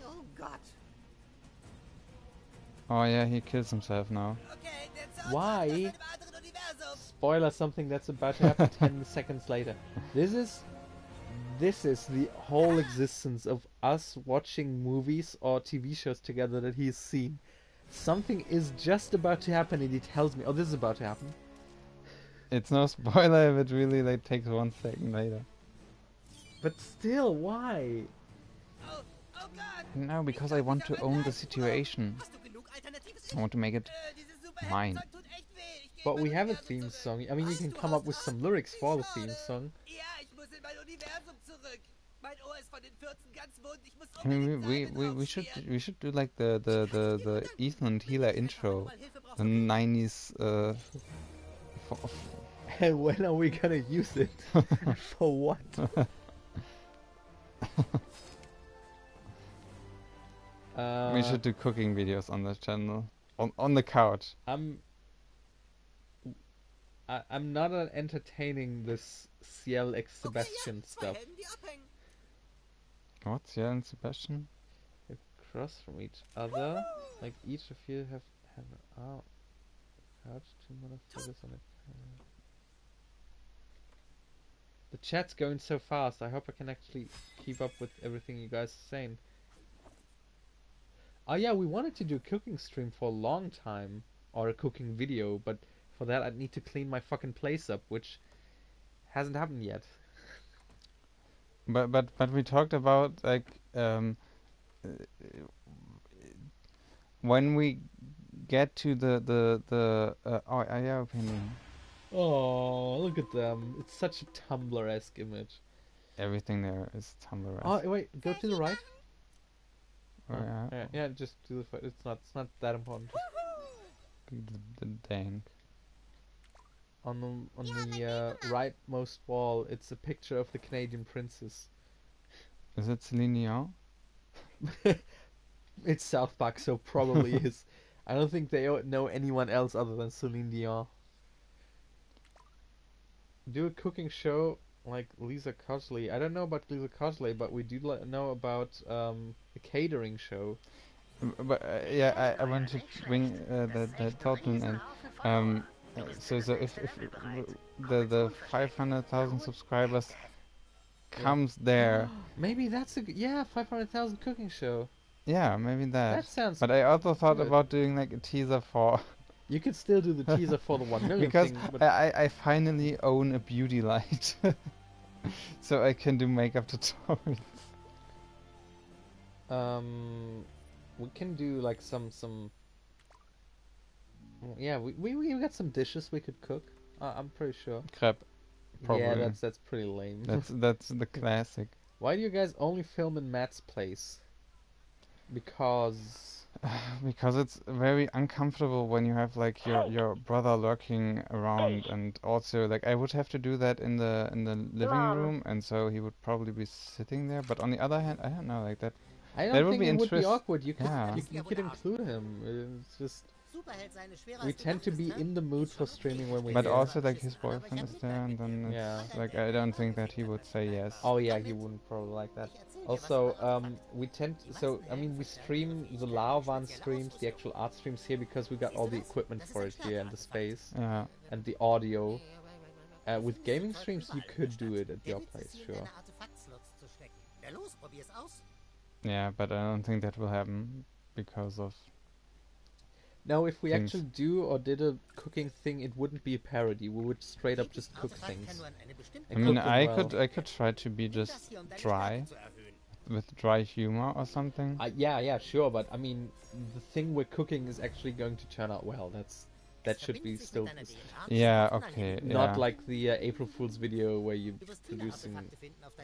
Oh God. Oh yeah, he kills himself now. Why? Spoiler something that's about to happen 10 seconds later. This is the whole existence of us watching movies or TV shows together that he's seen. Something is just about to happen and he tells me, oh, this is about to happen. It's no spoiler if it really like takes 1 second later. But still, why? No, because I want to own the situation. I want to make it mine. But we have a theme song. I mean, you can come up with some lyrics for the theme song. I mean, we should do like the Ethan and Healer intro, the 90s. And when are we gonna use it? For what? We should do cooking videos on the channel, on the couch. I'm not entertaining this Ciel X Sebastian stuff. What? Ciel and Sebastian? Across from each other, like each of you have couch, 2 motherfuckers on it. The chat's going so fast. I hope I can actually keep up with everything you guys are saying. Oh yeah, we wanted to do a cooking stream for a long time, or a cooking video, but for that I'd need to clean my fucking place up, which hasn't happened yet. But we talked about like when we get to the yeah, opinion. Oh, look at them! It's such a Tumblr-esque image. Everything there is Tumblr. Oh wait, go to the right. Oh, yeah. Yeah, just do the. It's not that important. The dank. On the rightmost wall, it's a picture of the Canadian princess. Is it Celine Dion? It's South Park, so probably is. I don't think they know anyone else other than Celine Dion. Do a cooking show like Lisa Cosley. I don't know about Lisa Cosley, but we do know about a catering show. But yeah, I want to bring that thought in, and so if the 500,000 subscribers comes there, maybe that's a 500,000 cooking show. Yeah, maybe that. That sounds. But I also thought about doing like a teaser for. You could still do the teaser for the 1 million because thing, but I finally own a beauty light, so I can do makeup tutorials. We can do like some. Yeah, we got some dishes we could cook. I'm pretty sure. Crepe. Probably. Yeah, that's pretty lame. That's the classic. Why do you guys only film in Matt's place? Because it's very uncomfortable when you have like your brother lurking around, and also like I would have to do that in the living room, and so he would probably be sitting there. But on the other hand, I don't know, like that. I don't think it would be awkward. You could include him. It's just we tend to be in the mood for streaming when we. But also like his boyfriend is there, and then it's like I don't think that he would say yes. Oh yeah, he wouldn't probably like that. Also, we we stream the Laravan streams, the actual art streams here because we got all the equipment for it here and the space and the audio. With gaming streams, you could do it at your place, sure. Yeah, but I don't think that will happen because of. No, if we actually did a cooking thing, it wouldn't be a parody. We would straight up just cook things. I mean, I could try to be just dry, with dry humor or something. Yeah, sure. But I mean, the thing we're cooking is actually going to turn out well. That should be still. Yeah. Okay. Not like the April Fool's video where you producing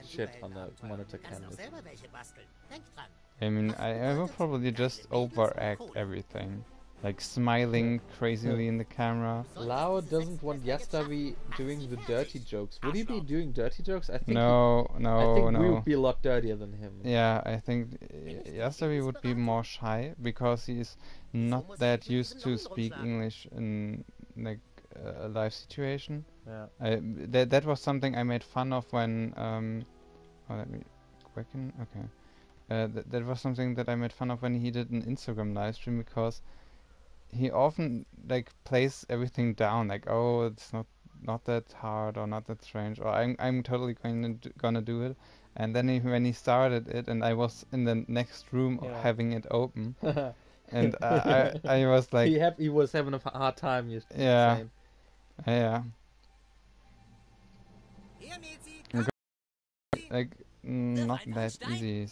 shit on the monitor canvas. I mean, I will probably just overact everything. Like smiling crazily in the camera. Lao doesn't want Yastavi doing the dirty jokes. Would he be doing dirty jokes? I think no. We would be a lot dirtier than him. Yeah, I think Yastavi would be more shy because he's not that used to speak English in like a live situation. Yeah. That was something I made fun of when let me quicken. Okay. That was something that I made fun of when he did an Instagram live stream because he often like plays everything down, like, oh, it's not that hard or not that strange, or I'm totally gonna do it. And then when he started it, and I was in the next room having it open, and I was like, he was having a hard time. Yeah. Like not that easy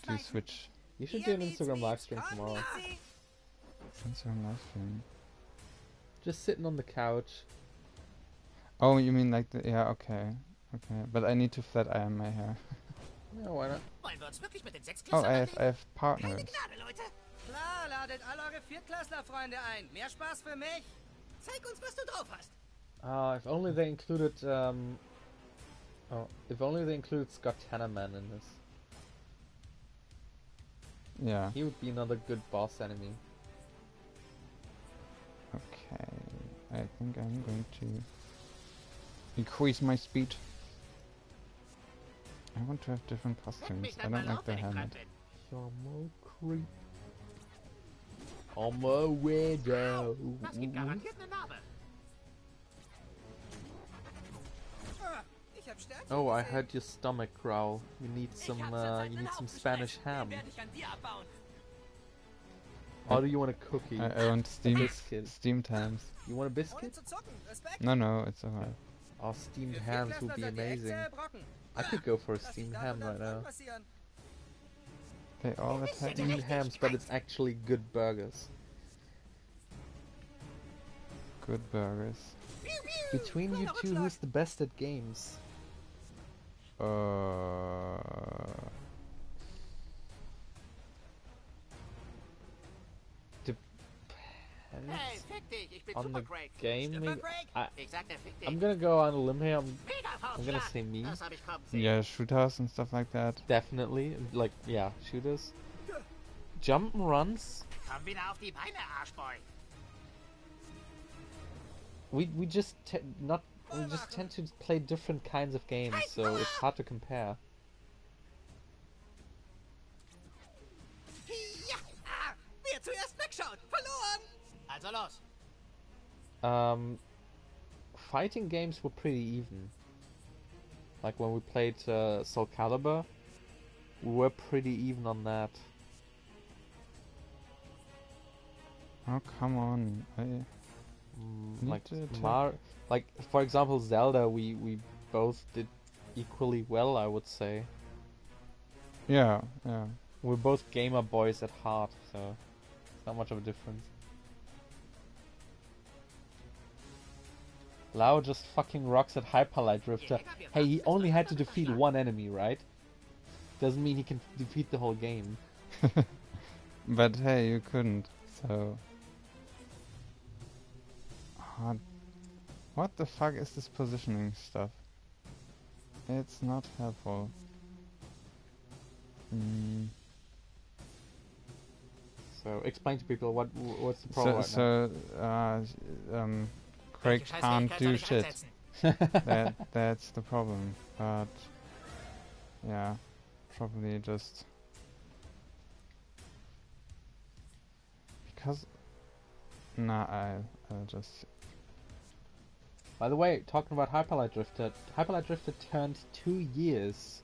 to switch. You should do an Instagram live stream tomorrow. Instagram live stream. Just sitting on the couch. Oh, you mean like the okay. But I need to flat iron my hair. No, why not? Oh, I have partners. Klar, ladet all eure Viertklässler-Freunde ein. Mehr Spaß für mich. Zeig uns, was du drauf hast. If only they included if only they included Scott Tannerman in this. Yeah. He would be another good boss enemy. Okay, I think I'm going to increase my speed. I want to have different costumes. I don't like the helmet. Some creep. I'm a widow. Oh, I heard your stomach growl. You need some Spanish ham. Or do you want a cookie? I want steam times. You want a biscuit? No, it's alright. Oh, steamed hams would be amazing. I could go for a steamed ham right now. They all attack me. Steamed hams, but it's actually good burgers. Good burgers. Between you two, who's the best at games? On the game, maybe? I'm gonna go on a limb here. I'm gonna say me. Yeah, shooters and stuff like that. Definitely, like yeah, shooters. Jump and runs. We just tend to play different kinds of games, so it's hard to compare. Fighting games were pretty even. Like when we played Soul Calibur, we were pretty even on that. Oh come on! Like for example, Zelda, we both did equally well, I would say. Yeah, yeah. We're both gamer boys at heart, so it's not much of a difference. Lao just fucking rocks at Hyperlight Drifter. Hey, he only had to defeat one enemy, right? Doesn't mean he can defeat the whole game. But hey, you couldn't, so... What the fuck is this positioning stuff? It's not helpful. So, explain to people what's the problem Craig can't do shit. That's the problem. But yeah, probably just because I'll just. By the way, talking about Hyperlight Drifter, Hyperlight Drifter turned 2 years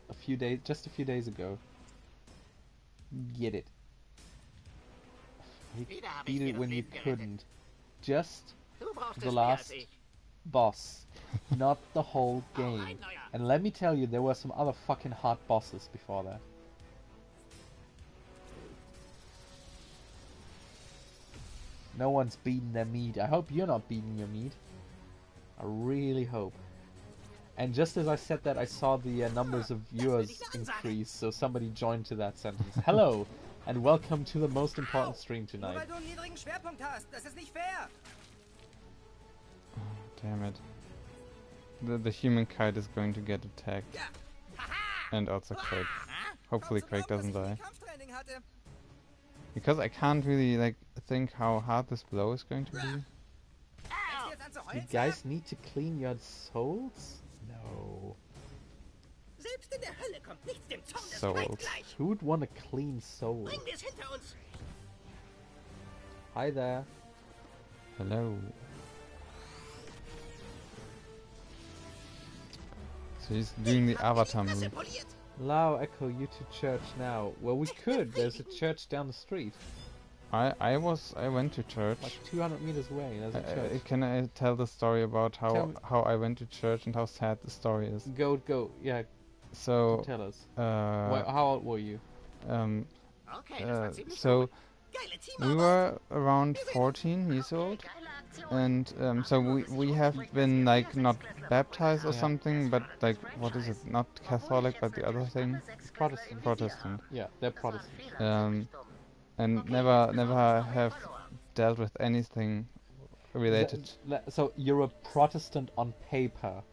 just a few days ago. Get it? You beat it when you couldn't. Just the last boss, not the whole game. And let me tell you, there were some other fucking hard bosses before that. No one's beaten their meat. I hope you're not beating your meat. I really hope. And just as I said that, I saw the numbers of viewers increase, so somebody joined to that sentence. Hello, and welcome to the most important stream tonight. Damn it. The human kite is going to get attacked. And also Craig. Hopefully Craig doesn't die. Because I can't really like think how hard this blow is going to be. You guys need to clean your souls? No. Souls. Who would want a clean soul? Hi there. Hello. So he's doing the avatar move. Lao, Echo, you to church now. Well, we could. There's a church down the street. I went to church. Like 200 meters away, there's a church. Can I tell the story about how I went to church and how sad the story is? Go, yeah. So tell us. How old were you? So we were around 14 years old, and so we have been like not baptized or something, but like what is it? Not Catholic, but the other thing. Protestant. Yeah, they're Protestant. And never have dealt with anything related. So you're a Protestant on paper.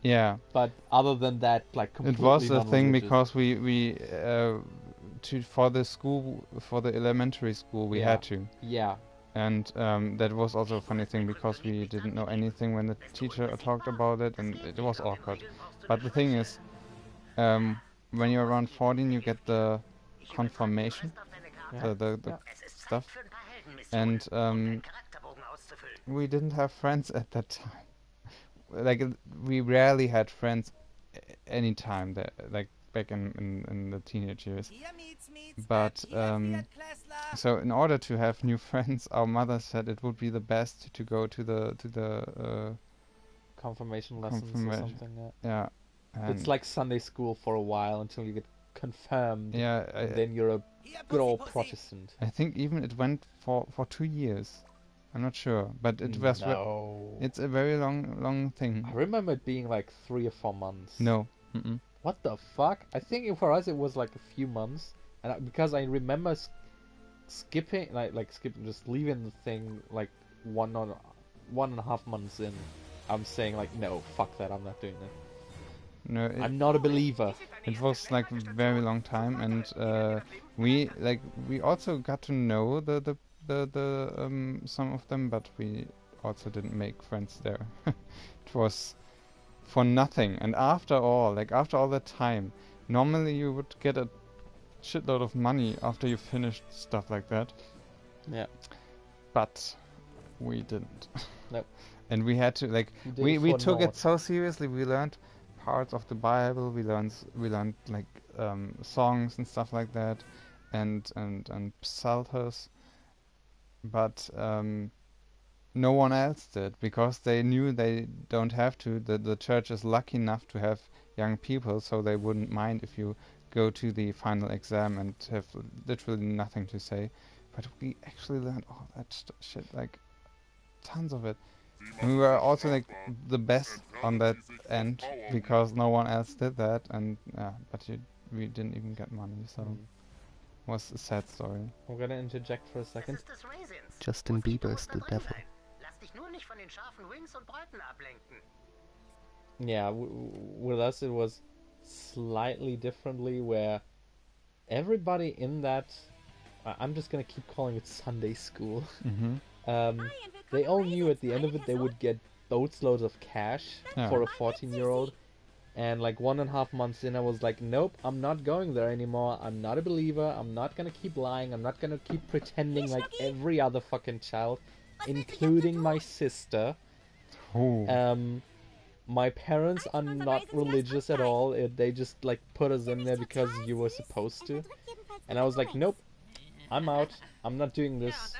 Yeah. But other than that, like completely it was a thing because we for the elementary school we had to. Yeah. And that was also a funny thing because we didn't know anything when the teacher talked about it, and it was awkward. But the thing is, when you're around 14, you get the confirmation. The stuff, and we didn't have friends at that time. Like we rarely had friends any time that like back in the teenage years. But so in order to have new friends, our mother said it would be the best to go to the confirmation lessons or something. Yeah. It's like Sunday school for a while until you get confirmed. Yeah. And then you're a good old Protestant. I think even it went for 2 years. I'm not sure, but it was. No. It's a very long thing. I remember it being like 3 or 4 months. No. What the fuck? I think for us it was like a few months, and because I remember skipping, just leaving the thing like 1.5 months in. I'm saying like, no, fuck that, I'm not doing that. No, I'm not a believer. It was like a very long time, and we also got to know the some of them, but we also didn't make friends there. It was for nothing. And after all that time, normally you would get a shitload of money after you finished stuff like that. Yeah. But we didn't. Nope. And we had to we took it so seriously. We learned parts of the Bible. We learned like songs and stuff like that, and psalters. But no one else did, because they knew they don't have to. The church is lucky enough to have young people, so they wouldn't mind if you go to the final exam and have literally nothing to say. But we actually learned all that shit, like tons of it. And we were also like the best on that end, because no one else did that, and we didn't even get money, so was a sad story. I'm gonna interject for a second. Justin Bieber's the devil. Yeah, with us it was slightly differently, where everybody in that, I'm just gonna keep calling it Sunday school. They all knew at the end of it they would get boatloads of cash for a 14-year-old. And like 1.5 months in, I was like, nope, I'm not going there anymore. I'm not a believer. I'm not gonna keep lying. I'm not gonna keep pretending like every other fucking child, including my sister. My parents are not religious at all. They just like put us in there because you were supposed to. And I was like, nope, I'm out. I'm not doing this.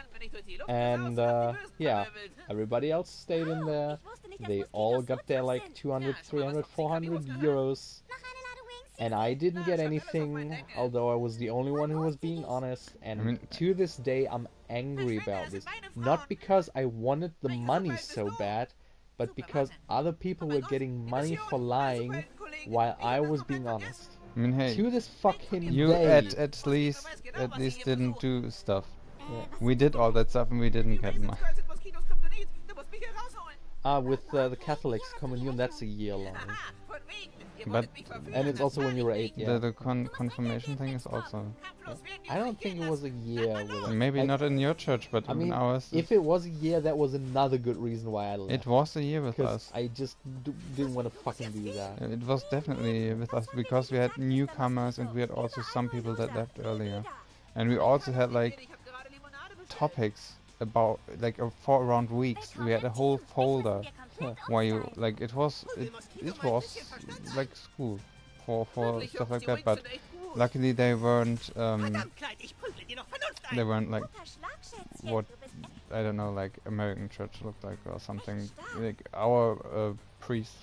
And yeah, everybody else stayed in there. They all got their like 200, 300, 400 euros. And I didn't get anything, although I was the only one who was being honest. And to this day, I'm angry about this. Not because I wanted the money so bad, but because other people were getting money for lying while I was being honest. I mean, hey, to this fucking you day. at least didn't do stuff. Yeah. We did all that stuff and we didn't get money. With the Catholics communion, that's a year long. But and it's also when you were 8. Yeah. The confirmation thing is also. Yeah. I don't think it was a year. Maybe not in your church, but in ours. If it was a year, that was another good reason why I left. It was a year with us. I just didn't want to fucking do that. It was definitely with us because we had newcomers and we had also some people that left earlier, and we also had like topics about like for around weeks. We had a whole folder where you like it was like school for stuff like that, but luckily they weren't like what I don't know, like American church looked like or something. Like our priest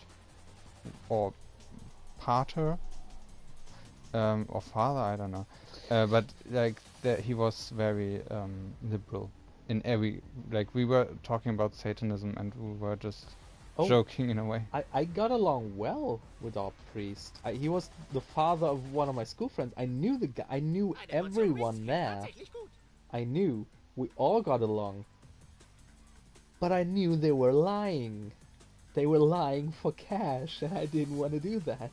or pater or father, I don't know, but like he was very liberal in every, like we were talking about Satanism and we were just joking in a way. I got along well with our priest. He was the father of one of my school friends. I knew the guy. I knew everyone there. I knew. We all got along. But I knew they were lying. They were lying for cash, and I didn't want to do that.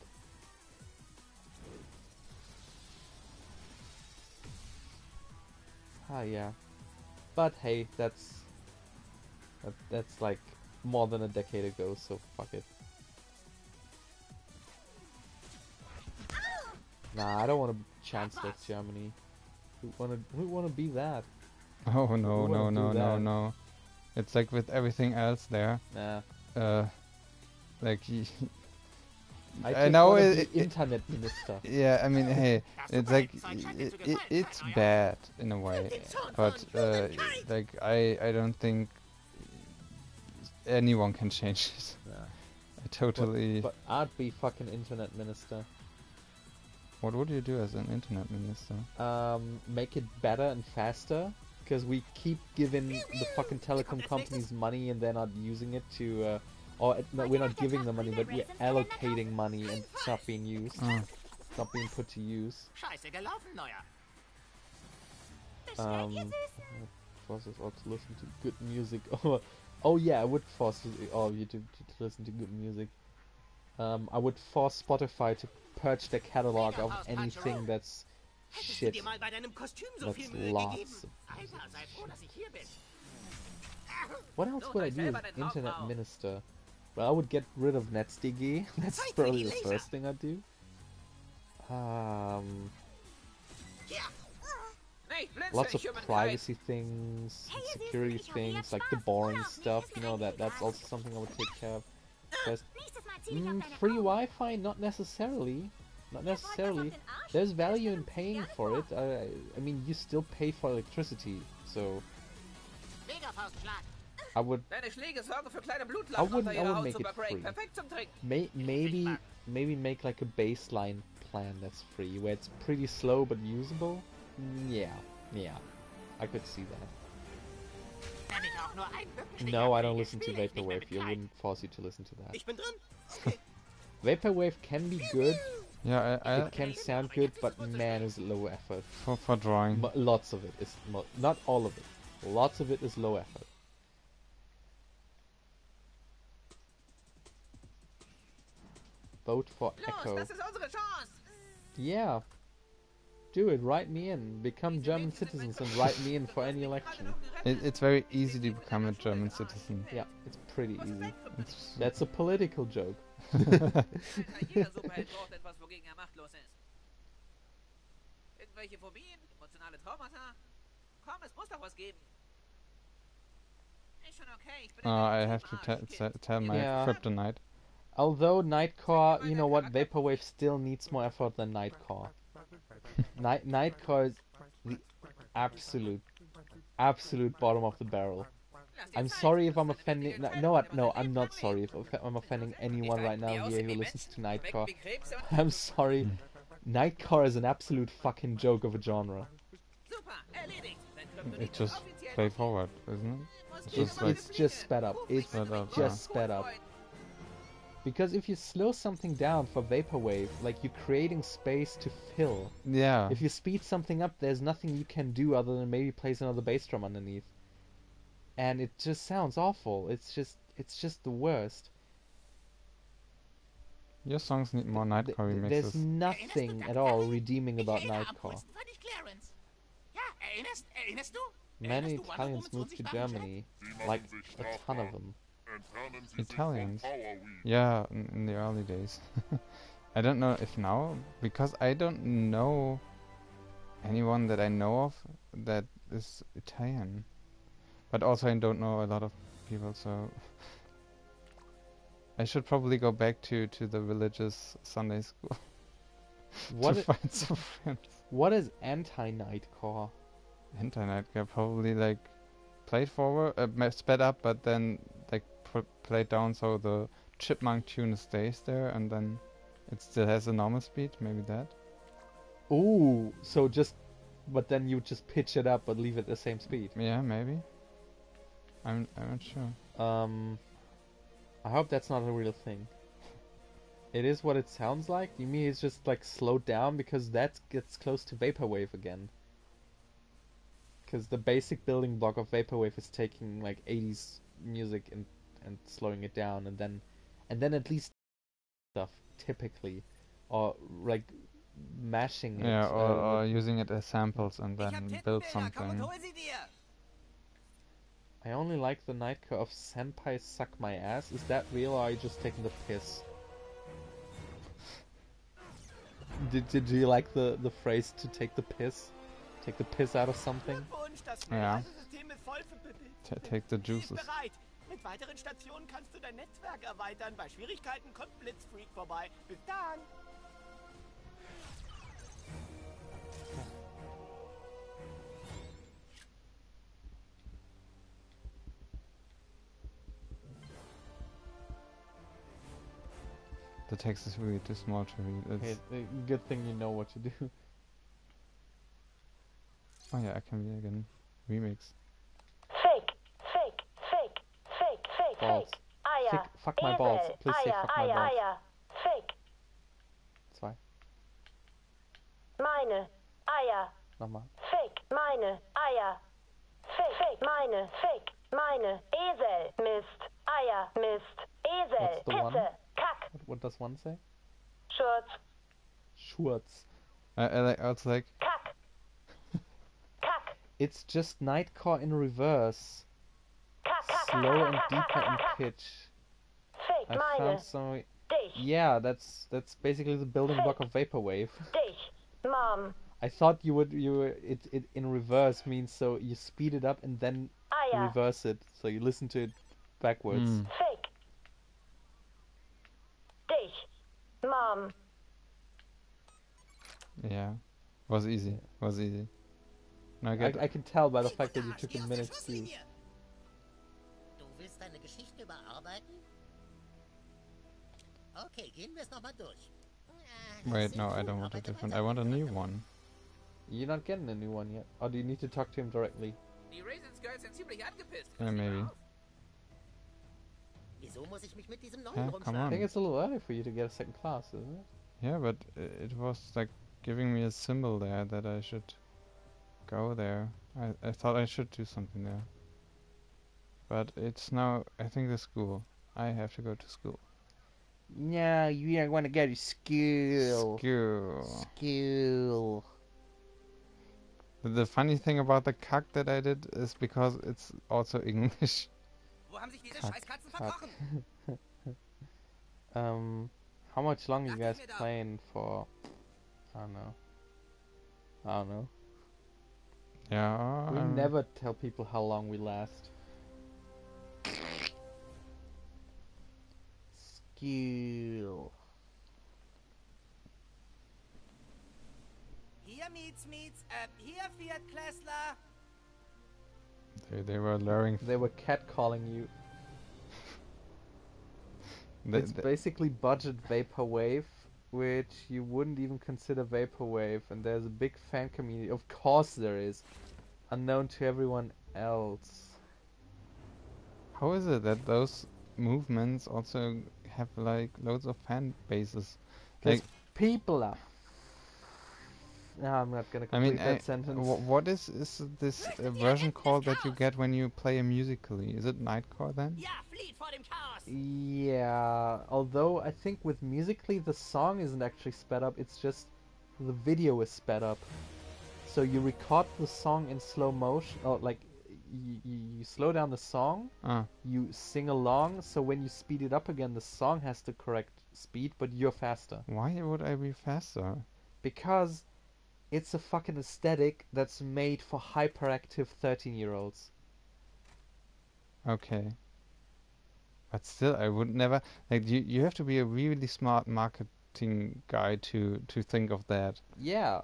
Yeah. But hey, that's like more than a decade ago, so fuck it. Nah, I don't want to chancellor of Germany. Who wanna be that? Oh no. It's like with everything else there. Nah. Like I know it internet minister. Yeah, I mean, hey, it's like it's bad in a way, but like I don't think anyone can change it. Yeah. totally... But I'd be fucking internet minister. What would you do as an internet minister? Make it better and faster, because we keep giving the fucking telecom companies money and they're not using it to, no, we're not giving them money, but we're allocating money and it's not being used. It's not being put to use. Force us all to listen to good music. Oh yeah, I would force all of you to listen to good music. I would force Spotify to purge their catalog of anything that's shit. That's lots. What else would I do as internet minister? Well, I would get rid of NetzDG. That's probably the first thing I'd do. Lots of privacy things, security things, like the boring stuff, you know, that's also something I would take care of. First, free Wi-Fi, not necessarily. Not necessarily. There's value in paying for it. I mean, you still pay for electricity, so I wouldn't make it free. Maybe make like a baseline plan that's free, where it's pretty slow but usable. Yeah, I could see that. No, I don't listen to Vaporwave. You wouldn't force you to listen to that. Vaporwave can be good. Yeah, it can sound good, but man, is it low effort. For drawing. Lots of it is not all of it. Lots of it is low effort. Vote for Echo. Yeah. Do it, write me in. Become German citizens and write me in for any election. It's very easy to become a German citizen. Yeah, it's pretty easy. That's a political joke. I have to tell my kryptonite. Although Nightcore, you know what, Vaporwave still needs more effort than Nightcore. Nightcore is the absolute bottom of the barrel. I'm sorry if I'm offending. No, I'm not sorry if I'm offending anyone right now here who listens to Nightcore. I'm sorry. Nightcore is an absolute fucking joke of a genre. It's just play forward, isn't it? It's just sped up. It's just sped up. Because if you slow something down for Vaporwave, like you're creating space to fill. Yeah. If you speed something up, there's nothing you can do other than maybe place another bass drum underneath. And it just sounds awful. It's just the worst. Your songs need more Nightcore remixes. There's nothing at all redeeming about Nightcore. Many Italians moved to Germany, like a ton of them. Italians? Yeah, in the early days. I don't know if now, because I don't know anyone that I know of that is Italian. But also I don't know a lot of people, so I should probably go back to the religious Sunday school to find some friends. What is anti-Nightcore? Anti-Nightcore, probably like played forward, sped up, but then like played down so the chipmunk tune stays there, and then it still has a normal speed. Maybe that. Ooh, so but then you just pitch it up but leave it the same speed. Yeah, maybe. I'm not sure. I hope that's not a real thing. It is what it sounds like. You mean it's just like slowed down because that gets close to Vaporwave again? Because the basic building block of Vaporwave is taking like 80s music and slowing it down, and then at least stuff typically, or like mashing it. Yeah, or using it as samples and then build something. I only like the Nightcore of Senpai Suck My Ass. Is that real, or are you just taking the piss? Did you like the phrase to take the piss? Take the piss out of something? Yeah. Take the juices. Mit weiteren Stationen kannst du dein Netzwerk erweitern. Bei Schwierigkeiten kommt Blitzfreak vorbei. Bis dann! The text is really too small to read. It's Okay, good thing you know what to do. Oh yeah, I can read again. Remix. Fake, fake, fake, fake, fake, Balls. fake. Eier. Fuck my balls. Esel. Please say Eier, fuck my Eier, balls. Eier. Fake. 2. Meine. Eier. Nochmal. Fake. Meine. Eier. Fake, fake. Meine. Fake. Meine. Esel. Mist. Eier. Mist. Esel. What's the one? Pisse. Kack. What does one say? Schurz. Schurz. I was like... Kack. Kack. It's just Nightcore in reverse. Kack, kack, Slow and kack, kack, deeper in kack. pitch. Fake. I Meine. found some... Dich. Yeah, that's basically the building block of Vaporwave. Dich. Mom. I thought it in reverse means so you speed it up and then Eier. reverse it, so you listen to it backwards. Fake. Dich. Mom. Yeah. Was easy. Was easy. Now I get... I can tell by the fact that you took a minute to... Du willst deine Geschichte überarbeiten? Okay, gehen wir es nochmal durch. Wait, no, I don't want a different... I want a new one. You're not getting a new one yet. Or do you need to talk to him directly? Die Raisins Girls sind ziemlich angepisst. Yeah, maybe. Wieso muss ich mich mit diesem neuen Yeah, come I on. think it's a little early for you to get a second class, isn't it? Yeah, but it was like giving me a symbol there that I should go there. I thought I should do something there. But it's now, I think, the school. I have to go to school. No, you don't want to go to school. School. School. The funny thing about the kack that I did is because it's also English. Wo haben sich diese Kack, Scheißkatzen kack. verkrochen? How much longer you guys playing for? I don't know. I don't know. Yeah. We never tell people how long we last. School. Hier Mietz, hier Viertklässler. They were luring. They were catcalling you. It's They- basically budget vaporwave, which you wouldn't even consider vaporwave, and there's a big fan community. Of course there is, unknown to everyone else. How is it that those movements also have like loads of fan bases? Because Like, people are. No, I'm not gonna I complete mean, that sentence. what is this version called that you get when you play a musically? Is it Nightcore then? Ja, flieht vor dem Chaos. Yeah, although I think with Musically the song isn't actually sped up, it's just the video is sped up. So you record the song in slow motion, or like you slow down the song, you sing along, so when you speed it up again the song has the correct speed, but you're faster. Why would I be faster? Because it's a fucking aesthetic that's made for hyperactive 13-year-olds. Okay. But still, I would never like you have to be a really smart marketing guy to think of that. Yeah.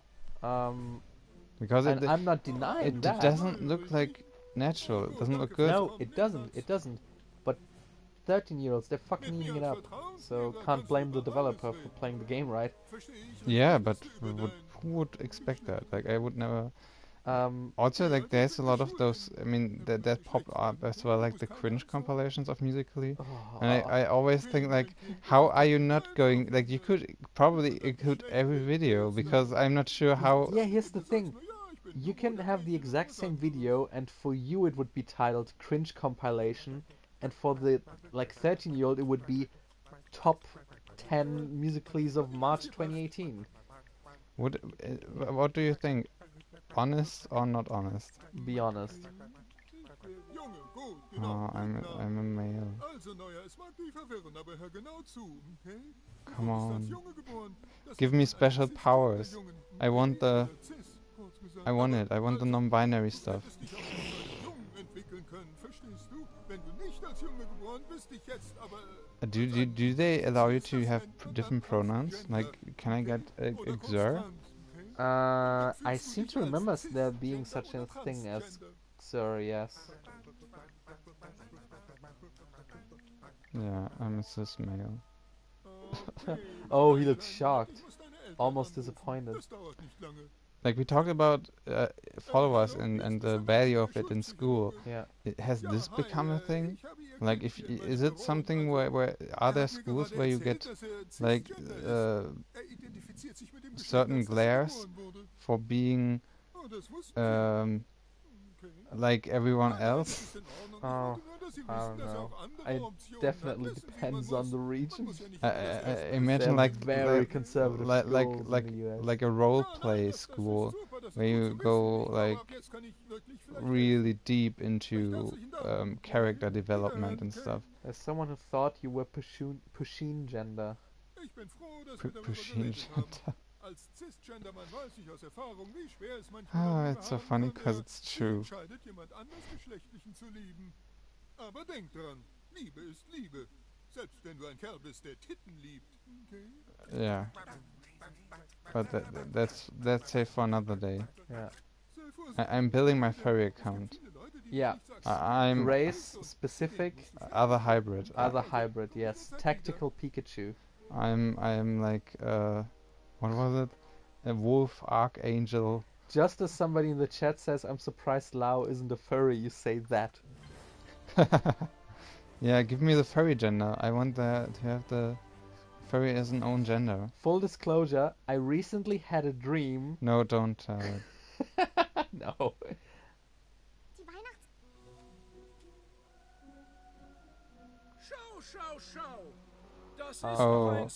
Because and I'm not denying it that. doesn't look like natural. It doesn't look good. No, it doesn't. It doesn't. But 13-year-olds, they're fucking eating it up. So can't blame the developer for playing the game right. Yeah, but who would expect that? Like, I would never. Also, like, there's a lot of those. I mean, that pop up as well, like the cringe compilations of Musically. And I always think, like, how are you not going? Like, you could probably include every video because I'm not sure how. Yeah, here's the thing. You can have the exact same video, and for you it would be titled cringe compilation, and for the like 13-year-old it would be top 10 Musicallys of March 2018. What do you think? Honest or not honest? Be honest. Oh, I'm a male. Come on. Give me special powers. I want it. I want the non-binary stuff. Do they allow you to have different pronouns? Like, can I get a Xer? I seem to remember there being such a thing as Xer, yes. Yeah, I'm a cis male. Oh, he looks shocked. Almost disappointed. Like we talked about followers and the value of it in school. Yeah. Has this become a thing? Like, is it something where are there schools where you get like certain glares for being like everyone else? Oh, I don't know. It definitely depends on the region. I imagine like very conservative like a role play school where you go like really deep into character development and stuff. There's someone who thought you were Pusheen gender. Pusheen gender. Ah, it's so funny because it's true. Aber denk dran, Liebe ist Liebe. Selbst wenn du ein Kerl bist, der Titten liebt. Okay? Yeah. But that's safe for another day. Yeah. I'm building my furry account. Yeah. I'm race specific. Other hybrid. Other hybrid, yes. Tactical Pikachu. I'm like what was it? A wolf archangel. Just as somebody in the chat says, I'm surprised Lau isn't a furry, you say that. Yeah, give me the furry gender. I want to have the furry as an own gender. Full disclosure, I recently had a dream. No, don't tell it. No. Oh.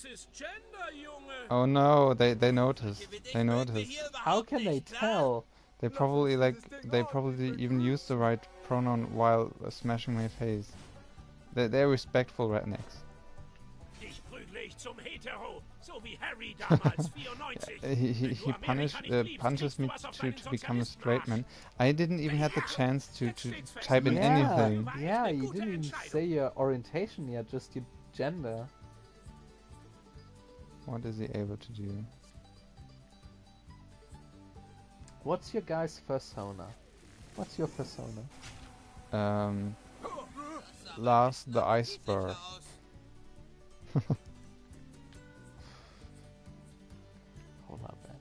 Oh no, they noticed. They noticed. How can they tell? They probably even used the right pronoun while smashing my face. They're respectful rednecks. He punches me to become a straight man. I didn't even have the chance to type in anything. Yeah, you didn't even say your orientation yet, just your gender. What is he able to do? What's your guy's persona? What's your persona? Lars the Iceberg. Polar bear.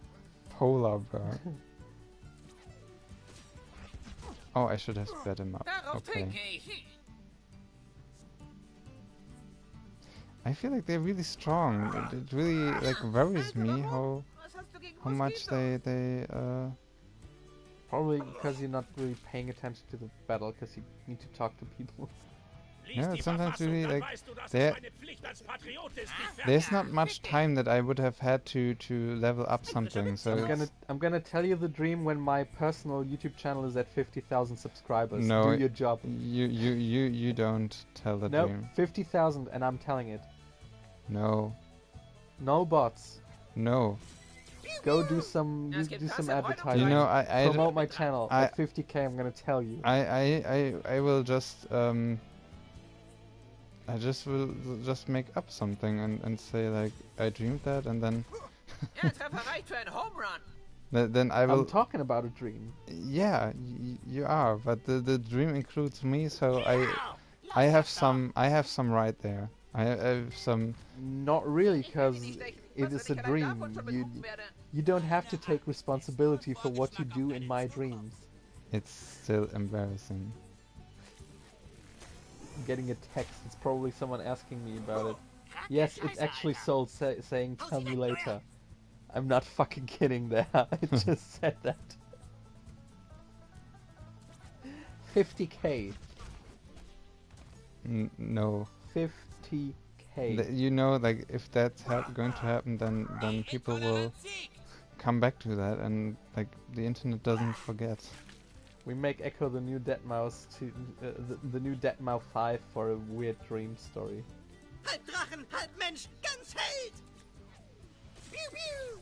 Polar bear. Oh, I should have sped him up. Okay. I feel like they're really strong. It really like worries me how much they Probably because you're not really paying attention to the battle, because you need to talk to people. Yeah, sometimes really like there's not much time that I would have had to level up something. So I'm gonna tell you the dream when my personal YouTube channel is at 50,000 subscribers. No, do your job. You don't tell the dream. 50,000, and I'm telling it. No. No bots. No. Go do some advertising. You know, I promote my channel at 50k. I'm gonna tell you. I will just I will just make up something and say like I dreamed that, and then then I will. I'm talking about a dream. Yeah, you are, but the dream includes me, so I have some right there. I have some. Not really, because it is a dream. You don't have to take responsibility for what you do in my dreams. It's still embarrassing. I'm getting a text. It's probably someone asking me about it. Yes, it's actually Soul saying tell me later. I'm not fucking kidding there. I just said that. 50k. No. 50k. You know, like if that's going to happen, then people will come back to that, and like the internet doesn't forget. We make Echo the new Deadmau5 to the new Deadmau5 5 for a weird dream story. Halb Drachen, halb Mensch, ganz Held! Piu, piu!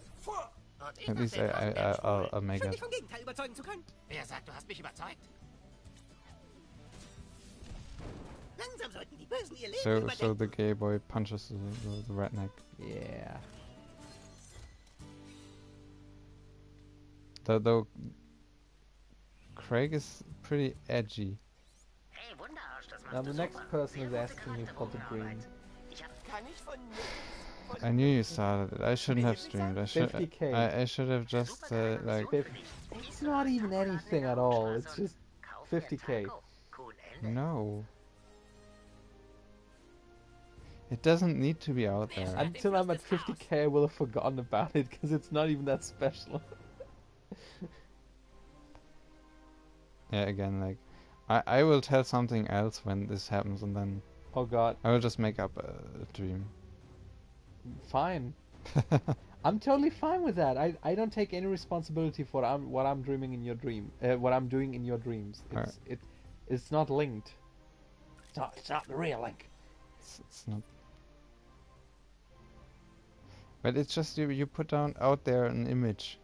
At least I'll make it. Vom Gegenteil überzeugen zu können. Wer sagt, du hast mich überzeugt? Langsam sollten die Bösen ihr Leben überdenken. So the gay boy punches the redneck. Yeah. Though Craig is pretty edgy. Now the next person is asking me for the dream. I knew you started it. I shouldn't have streamed. I should 50K. I should have just like... It's not even anything at all. It's just 50K. No. It doesn't need to be out there. Until I'm at 50K, I will have forgotten about it because it's not even that special. Yeah, again, like, I will tell something else when this happens, and then... Oh god. I will just make up a dream. Fine. I'm totally fine with that. I don't take any responsibility for what I'm dreaming in your dream. What I'm doing in your dreams. It's not linked. It's not the real link. It's not. But it's just you put down out there an image.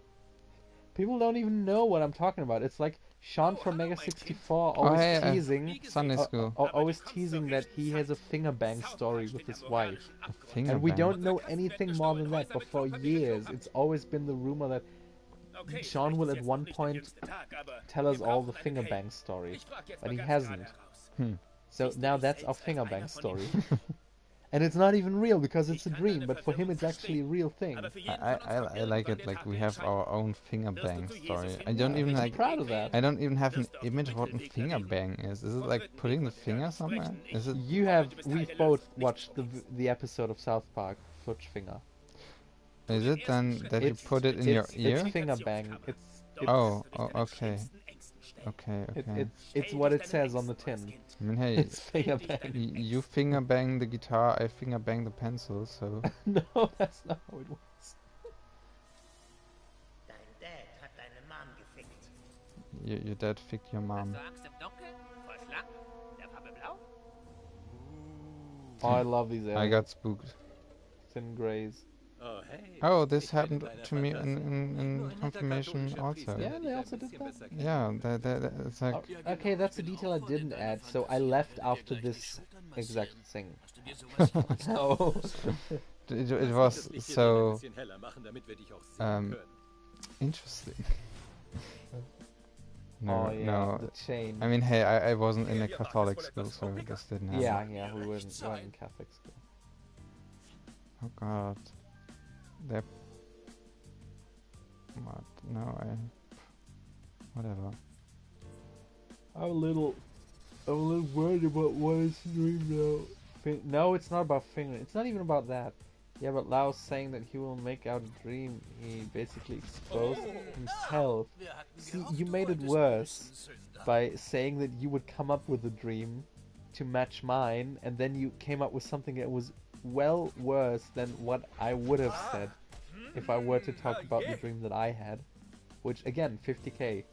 People don't even know what I'm talking about. It's like Sean from Mega 64 always teasing Sunday school. Always teasing that he has a finger bang story with his wife. And we don't know anything more than that, but for years it's always been the rumor that Sean will at one point tell us all the finger bang story, but he hasn't. So now that's our finger bang story. And it's not even real because it's a dream, but for him it's actually a real thing. I like it, like we have our own finger bang story. I don't even like... proud of that. I don't even have an image of what a finger bang is. Is it like putting the finger somewhere? Is it... We've both watched the episode of South Park, Fudge Finger. Is it then that you put it in your ear? It's finger bang. Oh, okay. Okay. It's what it says on the tin. I mean, hey, it's finger bang. You finger bang the guitar, I finger bang the pencil, so... No, that's not how it works. Your dad ficked your mom. Oh, I love these areas. I got spooked. Thin grays. Oh, this happened to me in confirmation also. Yeah, they also did that. Yeah, it's like... Okay, that's a detail I didn't add, so I left after this exact thing. So... it was so... interesting. No. The chain. I mean, hey, I wasn't in a Catholic school, so this didn't happen. Yeah, we weren't in Catholic school. Oh god. What? No, whatever. I'm a little worried about what is dream now. No, it's not about finger. It's not even about that. Yeah, but Lao's saying that he will make out a dream. He basically exposed himself. See, you made it worse by saying that you would come up with a dream to match mine, and then you came up with something that was well worse than what I would have said if I were to talk about the dream that I had, which again 50K.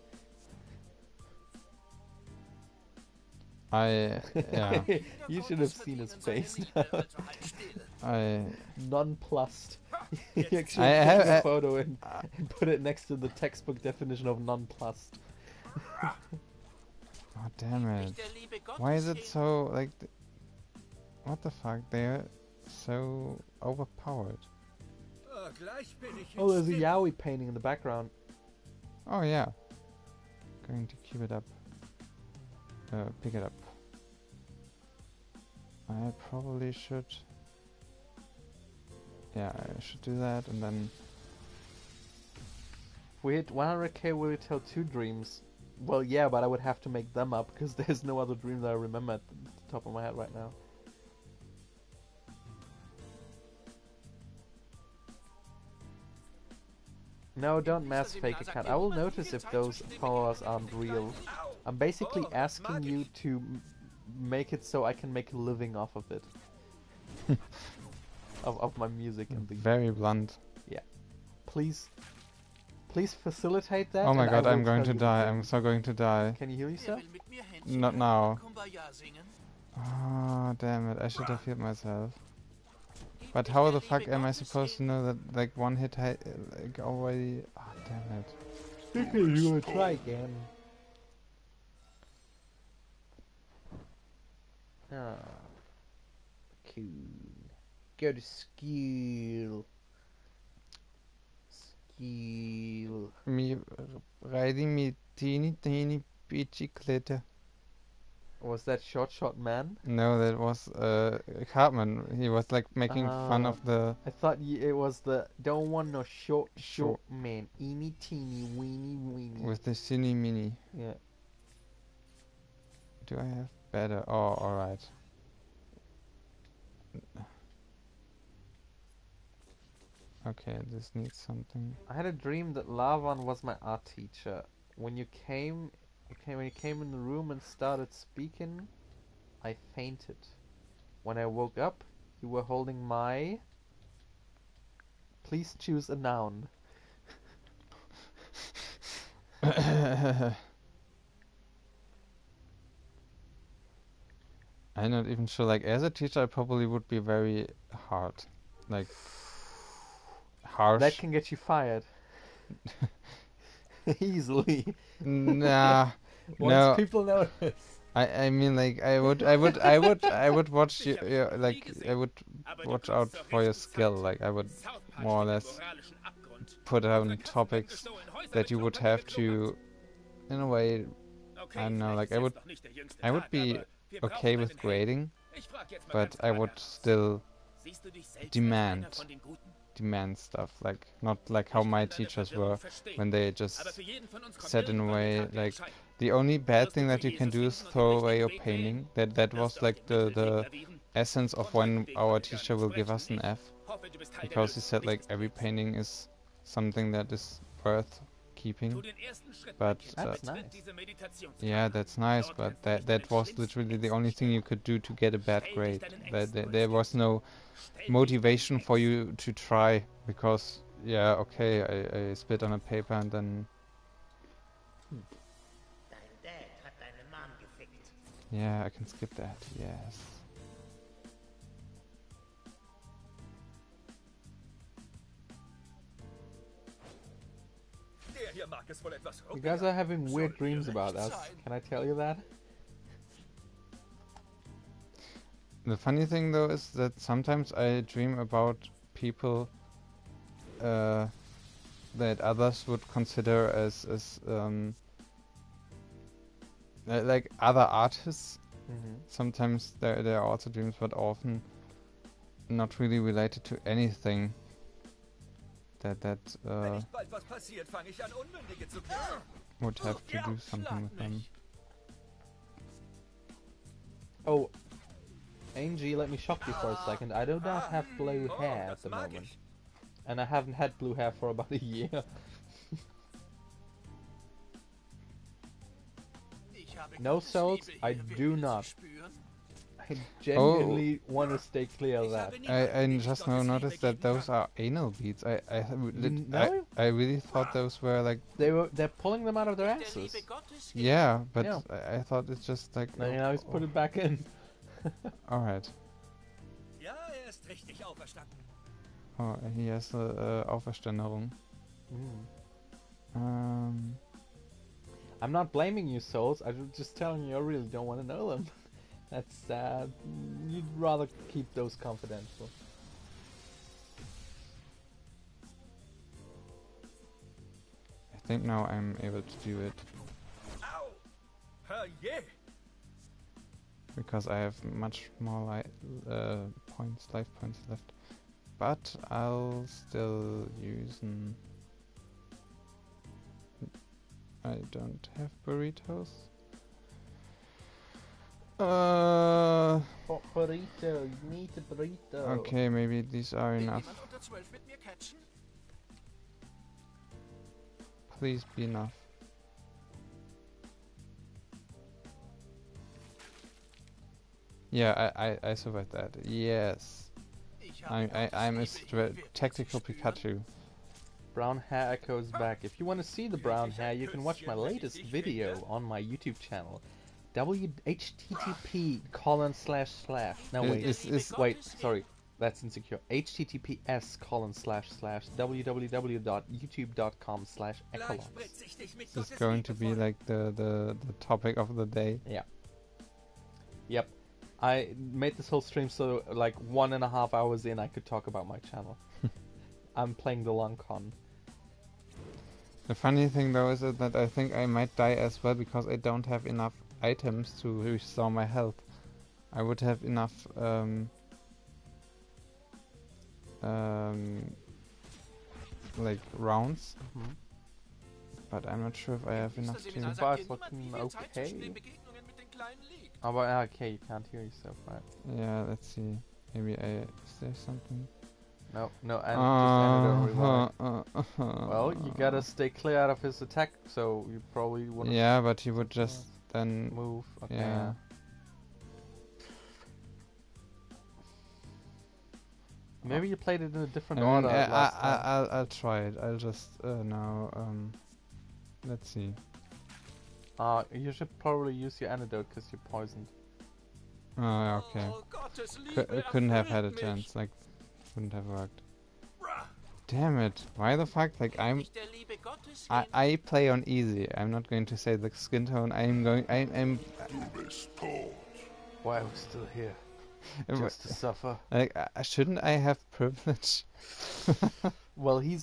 Yeah. You should have seen his face. Nonplussed. He actually took a photo and put it next to the textbook definition of nonplussed. Oh damn it! Why is it so like? What the fuck? They're so overpowered. Oh, there's a yaoi painting in the background. Oh yeah. Going to keep it up. Pick it up. I probably should. Yeah, I should do that, and then... If we hit 100K, will we tell 2 dreams? Well, yeah, but I would have to make them up, because there's no other dream that I remember at the top of my head right now. No, don't mass fake account. I will notice if those followers aren't real. I'm basically asking you to make it so I can make a living off of it. of my music and things. Very blunt. Yeah. Please facilitate that. Oh my god, I'm going to die. I'm so going to die. Can you heal yourself? Not now. Oh, damn it. I should have healed myself. But how the fuck am I supposed to know that like one hit like already... Oh, damn it. You're gonna try again. Ah. Cool. Go to school. Me riding me teeny biciclette. Was that short man? No, that was Cartman. He was like making fun of the... I thought it was the don't want no short man. Eeny teeny weeny. With the Cine Mini. Yeah. Do I have better? Oh, alright. Okay, this needs something. I had a dream that Lavan was my art teacher. When you came in the room and started speaking, I fainted. When I woke up, you were holding my... Please choose a noun. I'm not even sure. Like, as a teacher, I probably would be very hard. Like, harsh. That can get you fired. Easily. Nah. Once people notice. I mean, like, I would watch you, like, I would watch out for your skill. Like, I would more or less put on topics that you would have to, in a way, I don't know, like, I would be okay with grading, but I would still demand stuff, like, not like how my teachers were when they just said in a way, like, the only bad thing that you can do is throw away your painting. That was like the essence of when our teacher will give us an F, because he said like every painting is something that is worth keeping. But that's nice. Yeah, that's nice, but that was literally the only thing you could do to get a bad grade. There was no motivation for you to try, because yeah, okay, I spit on a paper and then yeah, I can skip that, yes. You guys are having weird dreams about us. Can I tell you that? The funny thing though is that sometimes I dream about people that others would consider as like other artists. Sometimes there are also dreams, but often not really related to anything that would have to do something with them. Oh, Angie, let me shock you for a second. I do not have blue hair at the moment. And I haven't had blue hair for about a year. No souls, I do not. I genuinely want to stay clear of that. I just now noticed that those are anal beads. I really thought those were like... They're pulling them out of their asses. Yeah, but yeah. I thought it's just like... No, I always put it back in. Alright. Oh, he has a Auferständerung. I'm not blaming you, souls. I'm just telling you I really don't want to know them. That's sad. You'd rather keep those confidential. I think now I'm able to do it. Yeah. Because I have much more life points left. But I'll still use an... I don't have burritos. Burrito, you need a burrito. Okay, maybe these are enough. Please be enough. Yeah, I survived that. Yes. I'm a tactical Pikachu. Brown hair echoes back. If you want to see the brown hair, you can watch my latest video on my YouTube channel. http:// No wait, sorry, that's insecure. https:// www.youtube.com/echolons. This is going to be like the topic of the day. Yeah. Yep. I made this whole stream so like 1.5 hours in I could talk about my channel. I'm playing the long con. The funny thing though is that I think I might die as well because I don't have enough items to restore my health. I would have enough like rounds, but I'm not sure if I have enough to. So far it's looking okay. Oh, but okay, you can't hear yourself, right? Yeah, let's see. Maybe is there something? No, just ended rewind. Well, you gotta stay clear out of his attack, so you probably wouldn't. Yeah, but he would just then move. Okay. Yeah. Maybe you played it in a different order. I'll try it. I'll just now. Let's see. You should probably use your antidote because you're poisoned. Oh, okay. Couldn't have had a chance. Like, wouldn't have worked. Damn it! Why the fuck? Like I play on easy. I'm not going to say the skin tone. I'm. Why are we still here? Just to suffer. Like, shouldn't I have privilege? Well, you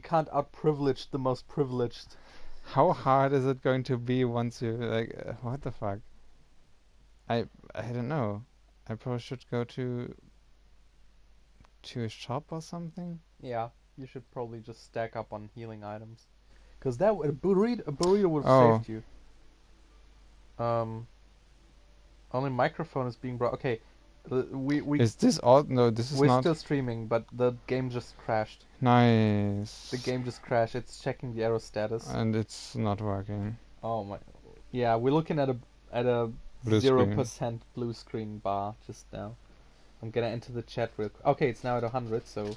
can't out-privilege the most privileged. How hard is it going to be once you like? What the fuck? I don't know. I probably should go to a shop or something. Yeah, you should probably just stack up on healing items, because a burrito would have saved you. Only microphone is being brought. Okay, we. Is this all? No, this is not. We're still streaming, but the game just crashed. Nice. The game just crashed. It's checking the arrow status. And it's not working. Oh my. Yeah, we're looking at a 0% blue screen bar just now. I'm gonna enter the chat real quick. Okay, it's now at 100, so